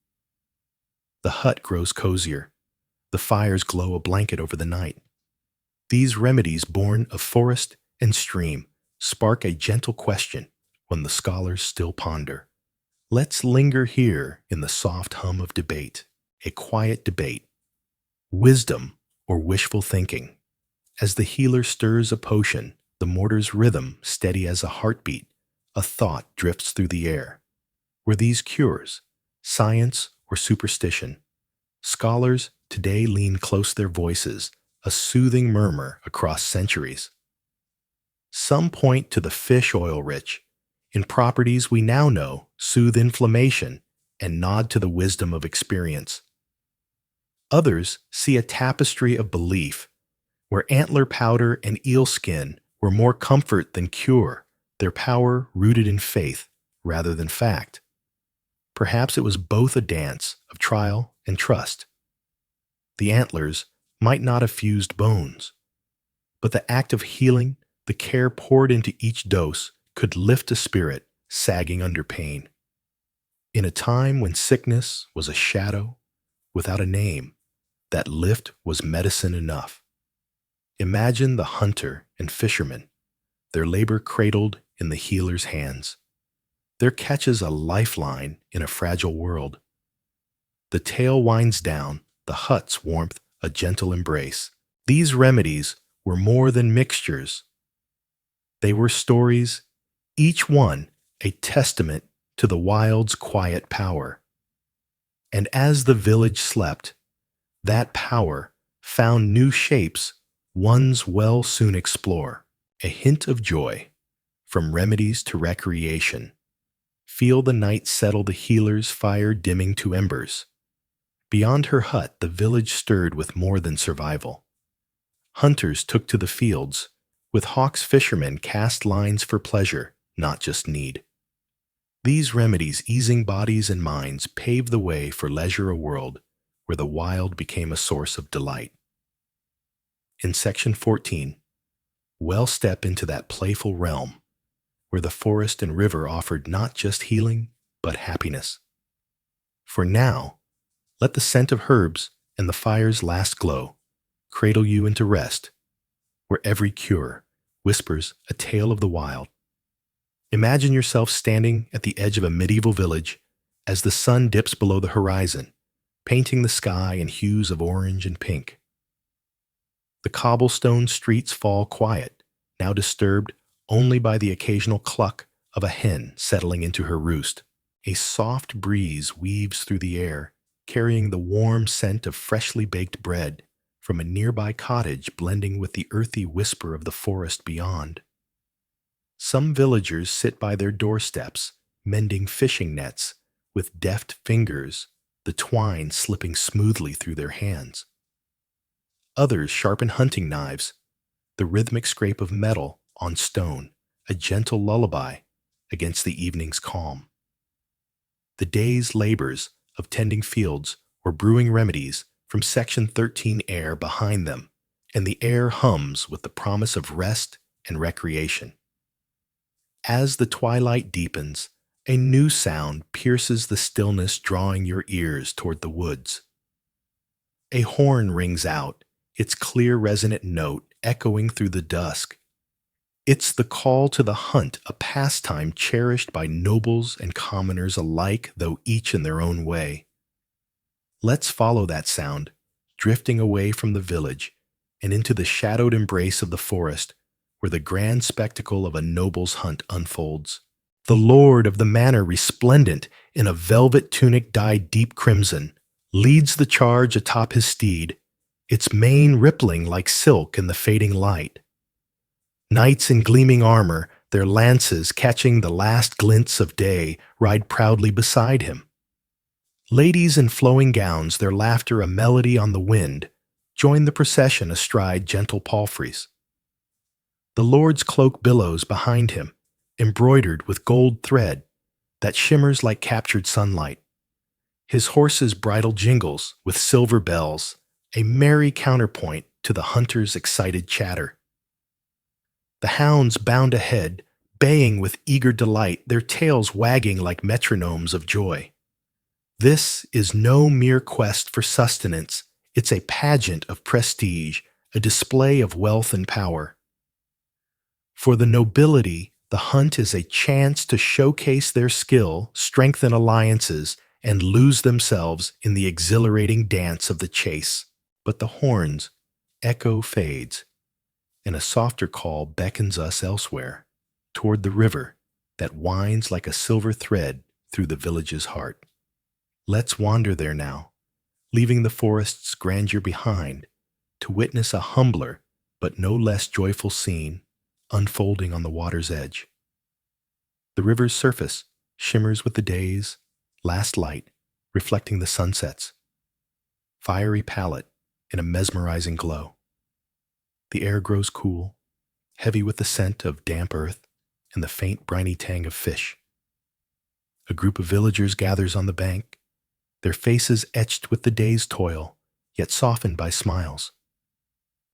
The hut grows cozier. The fires glow a blanket over the night. These remedies born of forest and stream spark a gentle question when the scholars still ponder. Let's linger here in the soft hum of debate, a quiet debate. Wisdom or wishful thinking. As the healer stirs a potion, the mortar's rhythm steady as a heartbeat, a thought drifts through the air. Were these cures, science or superstition? Scholars today lean close their voices, a soothing murmur across centuries. Some point to the fish oil rich, in properties we now know soothe inflammation and nod to the wisdom of experience. Others see a tapestry of belief, where antler powder and eel skin were more comfort than cure, their power rooted in faith rather than fact. Perhaps it was both a dance of trial and trust. The antlers might not have fused bones, but the act of healing, the care poured into each dose, could lift a spirit sagging under pain. In a time when sickness was a shadow without a name, that lift was medicine enough. Imagine the hunter and fisherman, their labor cradled in the healer's hands. Their catch is a lifeline in a fragile world. The tale winds down, the hut's warmth a gentle embrace. These remedies were more than mixtures. They were stories, each one a testament to the wild's quiet power. And as the village slept, that power found new shapes one's well soon explore. A hint of joy, from remedies to recreation. Feel the night settle the healer's fire dimming to embers. Beyond her hut, the village stirred with more than survival. Hunters took to the fields. With hawks, fishermen cast lines for pleasure, not just need. These remedies, easing bodies and minds, paved the way for leisure, a world where the wild became a source of delight. In section 14, we'll step into that playful realm where the forest and river offered not just healing, but happiness. For now, let the scent of herbs and the fire's last glow cradle you into rest, where every cure whispers a tale of the wild. Imagine yourself standing at the edge of a medieval village as the sun dips below the horizon, painting the sky in hues of orange and pink. The cobblestone streets fall quiet, now disturbed only by the occasional cluck of a hen settling into her roost. A soft breeze weaves through the air, carrying the warm scent of freshly baked bread from a nearby cottage, blending with the earthy whisper of the forest beyond. Some villagers sit by their doorsteps, mending fishing nets with deft fingers, the twine slipping smoothly through their hands. Others sharpen hunting knives, the rhythmic scrape of metal on stone, a gentle lullaby against the evening's calm. The day's labors of tending fields or brewing remedies from Section 13 air behind them, and the air hums with the promise of rest and recreation. As the twilight deepens, a new sound pierces the stillness, drawing your ears toward the woods. A horn rings out, its clear resonant note echoing through the dusk. It's the call to the hunt, a pastime cherished by nobles and commoners alike, though each in their own way. Let's follow that sound, drifting away from the village and into the shadowed embrace of the forest, where the grand spectacle of a noble's hunt unfolds. The lord of the manor, resplendent in a velvet tunic dyed deep crimson, leads the charge atop his steed, its mane rippling like silk in the fading light. Knights in gleaming armor, their lances catching the last glints of day, ride proudly beside him. Ladies in flowing gowns, their laughter a melody on the wind, join the procession astride gentle palfreys. The lord's cloak billows behind him, embroidered with gold thread that shimmers like captured sunlight. His horse's bridle jingles with silver bells, a merry counterpoint to the hunter's excited chatter. The hounds bound ahead, baying with eager delight, their tails wagging like metronomes of joy. This is no mere quest for sustenance, it's a pageant of prestige, a display of wealth and power. For the nobility, the hunt is a chance to showcase their skill, strengthen alliances, and lose themselves in the exhilarating dance of the chase. But the horn's echo fades, and a softer call beckons us elsewhere, toward the river that winds like a silver thread through the village's heart. Let's wander there now, leaving the forest's grandeur behind, to witness a humbler but no less joyful scene unfolding on the water's edge. The river's surface shimmers with the day's last light, reflecting the sunsets, fiery palette in a mesmerizing glow. The air grows cool, heavy with the scent of damp earth and the faint briny tang of fish. A group of villagers gathers on the bank, their faces etched with the day's toil, yet softened by smiles.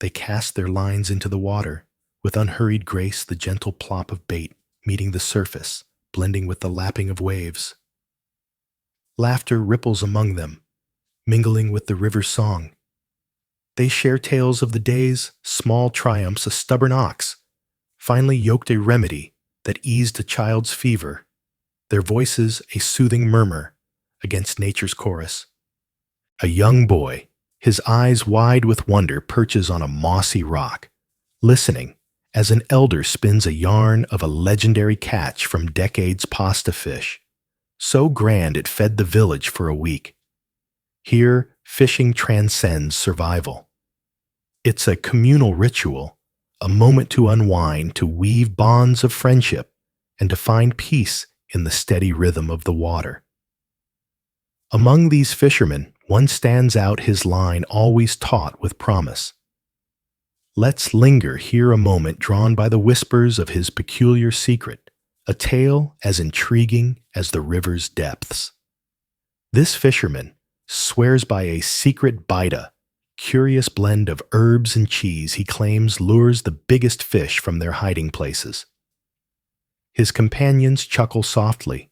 They cast their lines into the water, with unhurried grace, the gentle plop of bait meeting the surface, blending with the lapping of waves. Laughter ripples among them, mingling with the river's song. They share tales of the day's small triumphs. A stubborn ox finally yoked a remedy that eased a child's fever, their voices a soothing murmur against nature's chorus. A young boy, his eyes wide with wonder, perches on a mossy rock, listening as an elder spins a yarn of a legendary catch from decades pasta fish, so grand it fed the village for a week. Here, fishing transcends survival. It's a communal ritual, a moment to unwind, to weave bonds of friendship, and to find peace in the steady rhythm of the water. Among these fishermen, one stands out, his line always taut with promise. Let's linger here a moment, drawn by the whispers of his peculiar secret, a tale as intriguing as the river's depths. This fisherman swears by a secret bida, curious blend of herbs and cheese he claims lures the biggest fish from their hiding places. His companions chuckle softly,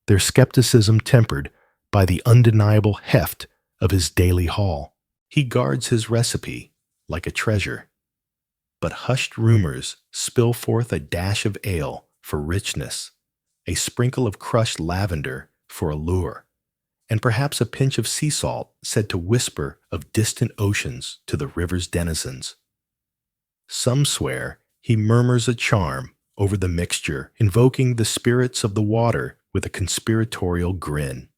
their skepticism tempered by the undeniable heft of his daily haul. He guards his recipe like a treasure, but hushed rumors spill forth a dash of ale for richness, a sprinkle of crushed lavender for allure, and perhaps a pinch of sea salt said to whisper of distant oceans to the river's denizens. Some swear he murmurs a charm over the mixture, invoking the spirits of the water with a conspiratorial grin.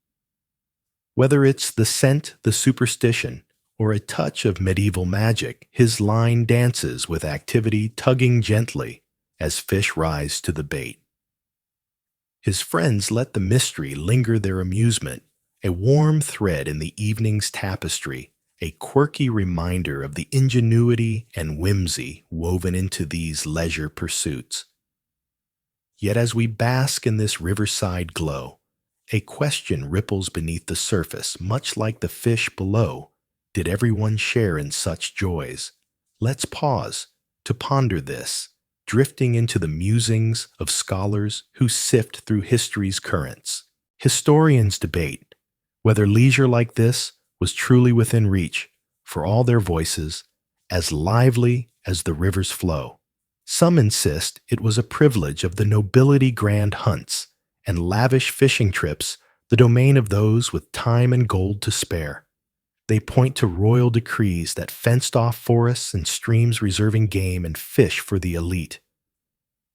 Whether it's the scent, the superstition, or a touch of medieval magic, his line dances with activity, tugging gently as fish rise to the bait. His friends let the mystery linger their amusement, a warm thread in the evening's tapestry, a quirky reminder of the ingenuity and whimsy woven into these leisure pursuits. Yet as we bask in this riverside glow, a question ripples beneath the surface, much like the fish below. Did everyone share in such joys? Let's pause to ponder this, drifting into the musings of scholars who sift through history's currents. Historians debate whether leisure like this was truly within reach for all their voices, as lively as the river's flow. Some insist it was a privilege of the nobility grand hunts and lavish fishing trips, the domain of those with time and gold to spare. They point to royal decrees that fenced off forests and streams reserving game and fish for the elite.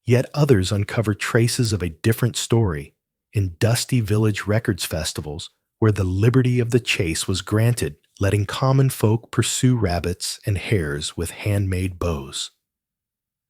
Yet others uncover traces of a different story in dusty village records festivals where the liberty of the chase was granted, letting common folk pursue rabbits and hares with handmade bows.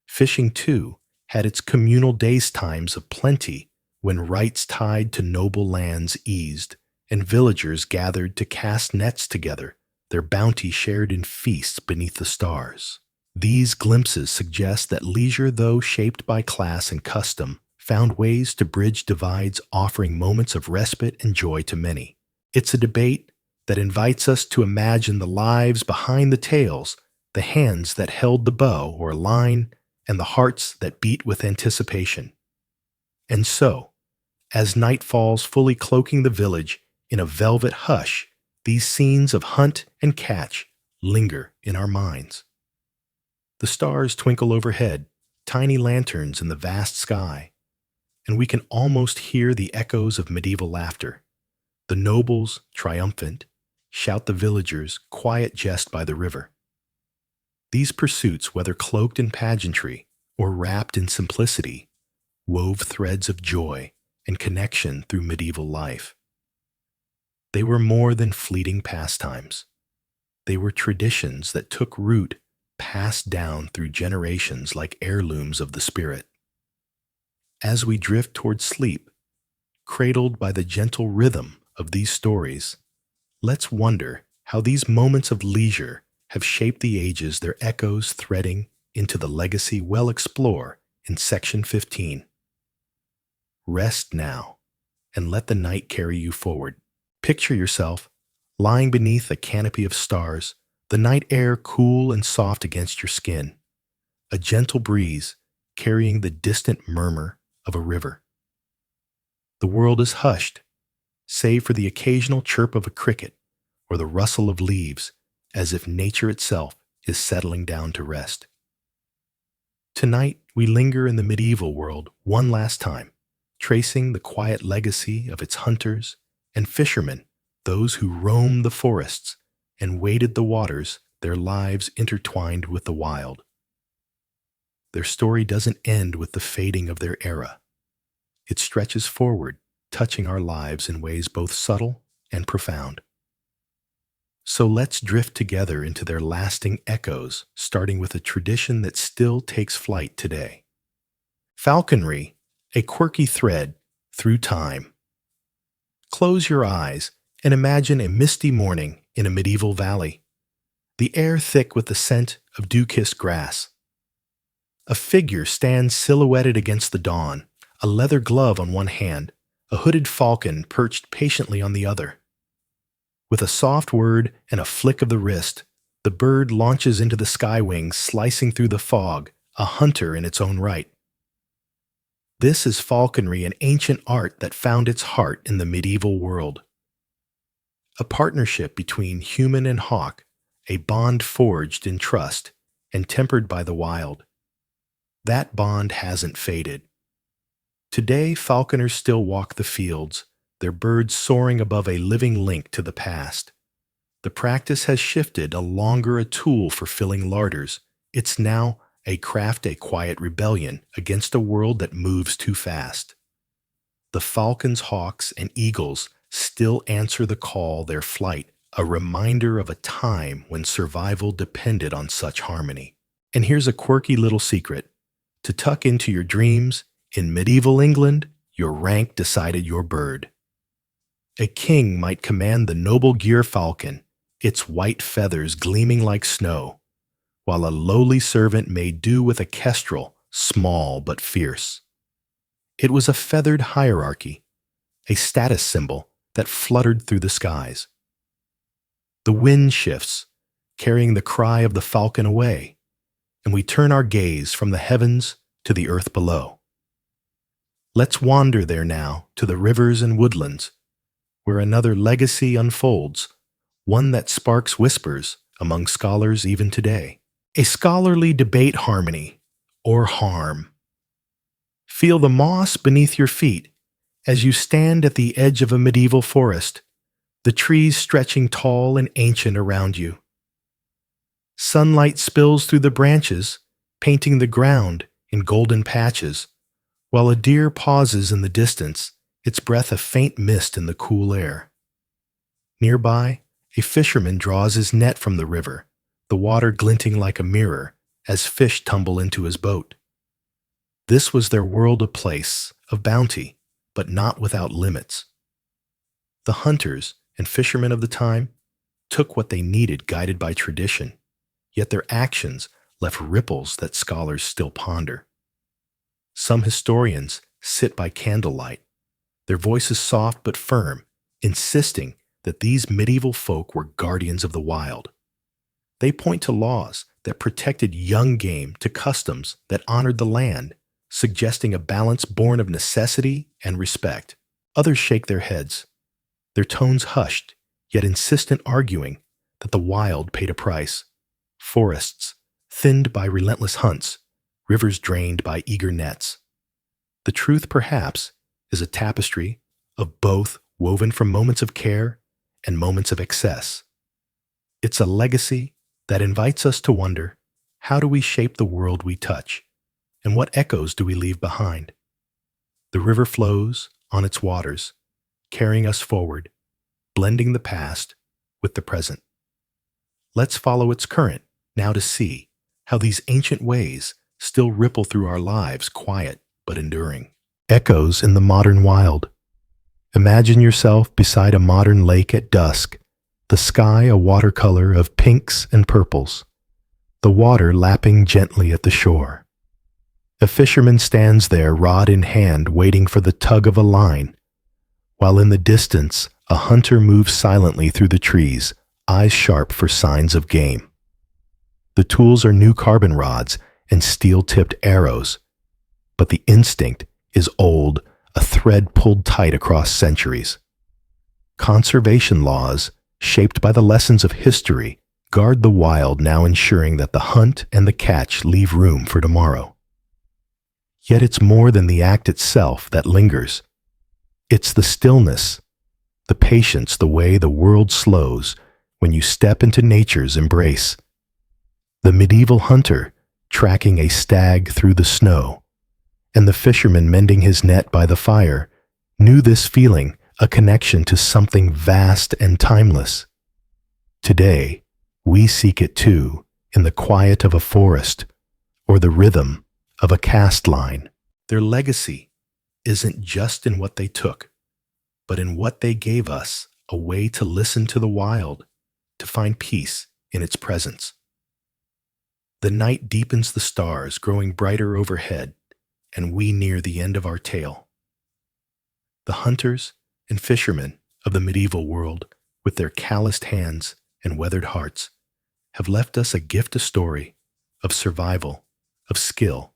Fishing, too, had its communal days times of plenty when rights tied to noble lands eased, and villagers gathered to cast nets together, their bounty shared in feasts beneath the stars. These glimpses suggest that leisure, though shaped by class and custom, found ways to bridge divides, offering moments of respite and joy to many. It's a debate that invites us to imagine the lives behind the tales, the hands that held the bow or line, and the hearts that beat with anticipation. And so, as night falls, fully cloaking the village in a velvet hush, these scenes of hunt and catch linger in our minds. The stars twinkle overhead, tiny lanterns in the vast sky, and we can almost hear the echoes of medieval laughter. The nobles, triumphant, shout the villagers' quiet jest by the river. These pursuits, whether cloaked in pageantry or wrapped in simplicity, wove threads of joy and connection through medieval life. They were more than fleeting pastimes. They were traditions that took root, passed down through generations like heirlooms of the spirit. As we drift toward sleep, cradled by the gentle rhythm of these stories, let's wonder how these moments of leisure have shaped the ages, their echoes threading into the legacy we'll explore in Section 15. Rest now, and let the night carry you forward. Picture yourself lying beneath a canopy of stars, the night air cool and soft against your skin, a gentle breeze carrying the distant murmur of a river. The world is hushed, save for the occasional chirp of a cricket or the rustle of leaves, as if nature itself is settling down to rest. Tonight, we linger in the medieval world one last time, tracing the quiet legacy of its hunters and fishermen, those who roamed the forests and waded the waters, their lives intertwined with the wild. Their story doesn't end with the fading of their era. It stretches forward, touching our lives in ways both subtle and profound. So let's drift together into their lasting echoes, starting with a tradition that still takes flight today. Falconry, a quirky thread through time. Close your eyes and imagine a misty morning in a medieval valley, the air thick with the scent of dew-kissed grass. A figure stands silhouetted against the dawn, a leather glove on one hand, a hooded falcon perched patiently on the other. With a soft word and a flick of the wrist, the bird launches into the sky wings, slicing through the fog, a hunter in its own right. This is falconry, an ancient art that found its heart in the medieval world. A partnership between human and hawk, a bond forged in trust and tempered by the wild. That bond hasn't faded. Today, falconers still walk the fields, their birds soaring above a living link to the past. The practice has shifted, no longer a tool for filling larders. It's now a craft, a quiet rebellion against a world that moves too fast. The falcons, hawks, and eagles still answer the call, their flight, a reminder of a time when survival depended on such harmony. And here's a quirky little secret. To tuck into your dreams, in medieval England, your rank decided your bird. a king might command the noble gyr falcon, its white feathers gleaming like snow, while a lowly servant may do with a kestrel, small but fierce. It was a feathered hierarchy, a status symbol that fluttered through the skies. The wind shifts, carrying the cry of the falcon away, and we turn our gaze from the heavens to the earth below. Let's wander there now to the rivers and woodlands, where another legacy unfolds, one that sparks whispers among scholars even today. A scholarly debate harmony, or harm. Feel the moss beneath your feet as you stand at the edge of a medieval forest, the trees stretching tall and ancient around you. Sunlight spills through the branches, painting the ground in golden patches, while a deer pauses in the distance, its breath a faint mist in the cool air. Nearby, a fisherman draws his net from the river, the water glinting like a mirror as fish tumble into his boat. This was their world a place of bounty, but not without limits. The hunters and fishermen of the time took what they needed guided by tradition, yet their actions left ripples that scholars still ponder. Some historians sit by candlelight, their voices soft but firm, insisting that these medieval folk were guardians of the wild. They point to laws that protected young game, to customs that honored the land, suggesting a balance born of necessity and respect. Others shake their heads, their tones hushed, yet insistent, arguing that the wild paid a price. Forests thinned by relentless hunts, rivers drained by eager nets. The truth, perhaps, is a tapestry of both, woven from moments of care and moments of excess. It's a legacy that invites us to wonder, how do we shape the world we touch, and what echoes do we leave behind? The river flows on its waters, carrying us forward, blending the past with the present. Let's follow its current now to see how these ancient ways still ripple through our lives, quiet but enduring. Echoes in the modern wild. Imagine yourself beside a modern lake at dusk, the sky a watercolor of pinks and purples, the water lapping gently at the shore. A fisherman stands there, rod in hand, waiting for the tug of a line, while in the distance a hunter moves silently through the trees, eyes sharp for signs of game. The tools are new carbon rods and steel-tipped arrows, but the instinct is old, a thread pulled tight across centuries. Conservation laws, shaped by the lessons of history, guard the wild, now ensuring that the hunt and the catch leave room for tomorrow. Yet it's more than the act itself that lingers. It's the stillness, the patience, the way the world slows when you step into nature's embrace. The medieval hunter tracking a stag through the snow, and the fisherman mending his net by the fire, knew this feeling, a connection to something vast and timeless. Today, we seek it too, in the quiet of a forest or the rhythm of a cast line. Their legacy isn't just in what they took, but in what they gave us, a way to listen to the wild, to find peace in its presence. The night deepens, the stars growing brighter overhead, and we near the end of our tale. The hunters and fishermen of the medieval world, with their calloused hands and weathered hearts, have left us a gift, a story of survival, of skill,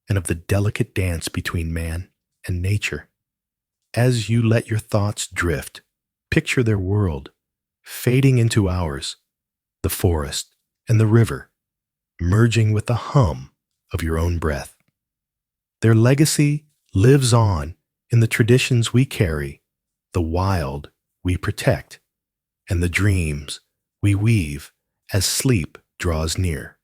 and of the delicate dance between man and nature. As you let your thoughts drift, picture their world fading into ours, the forest and the river merging with the hum of your own breath. Their legacy lives on in the traditions we carry, the wild we protect, and the dreams we weave as sleep draws near.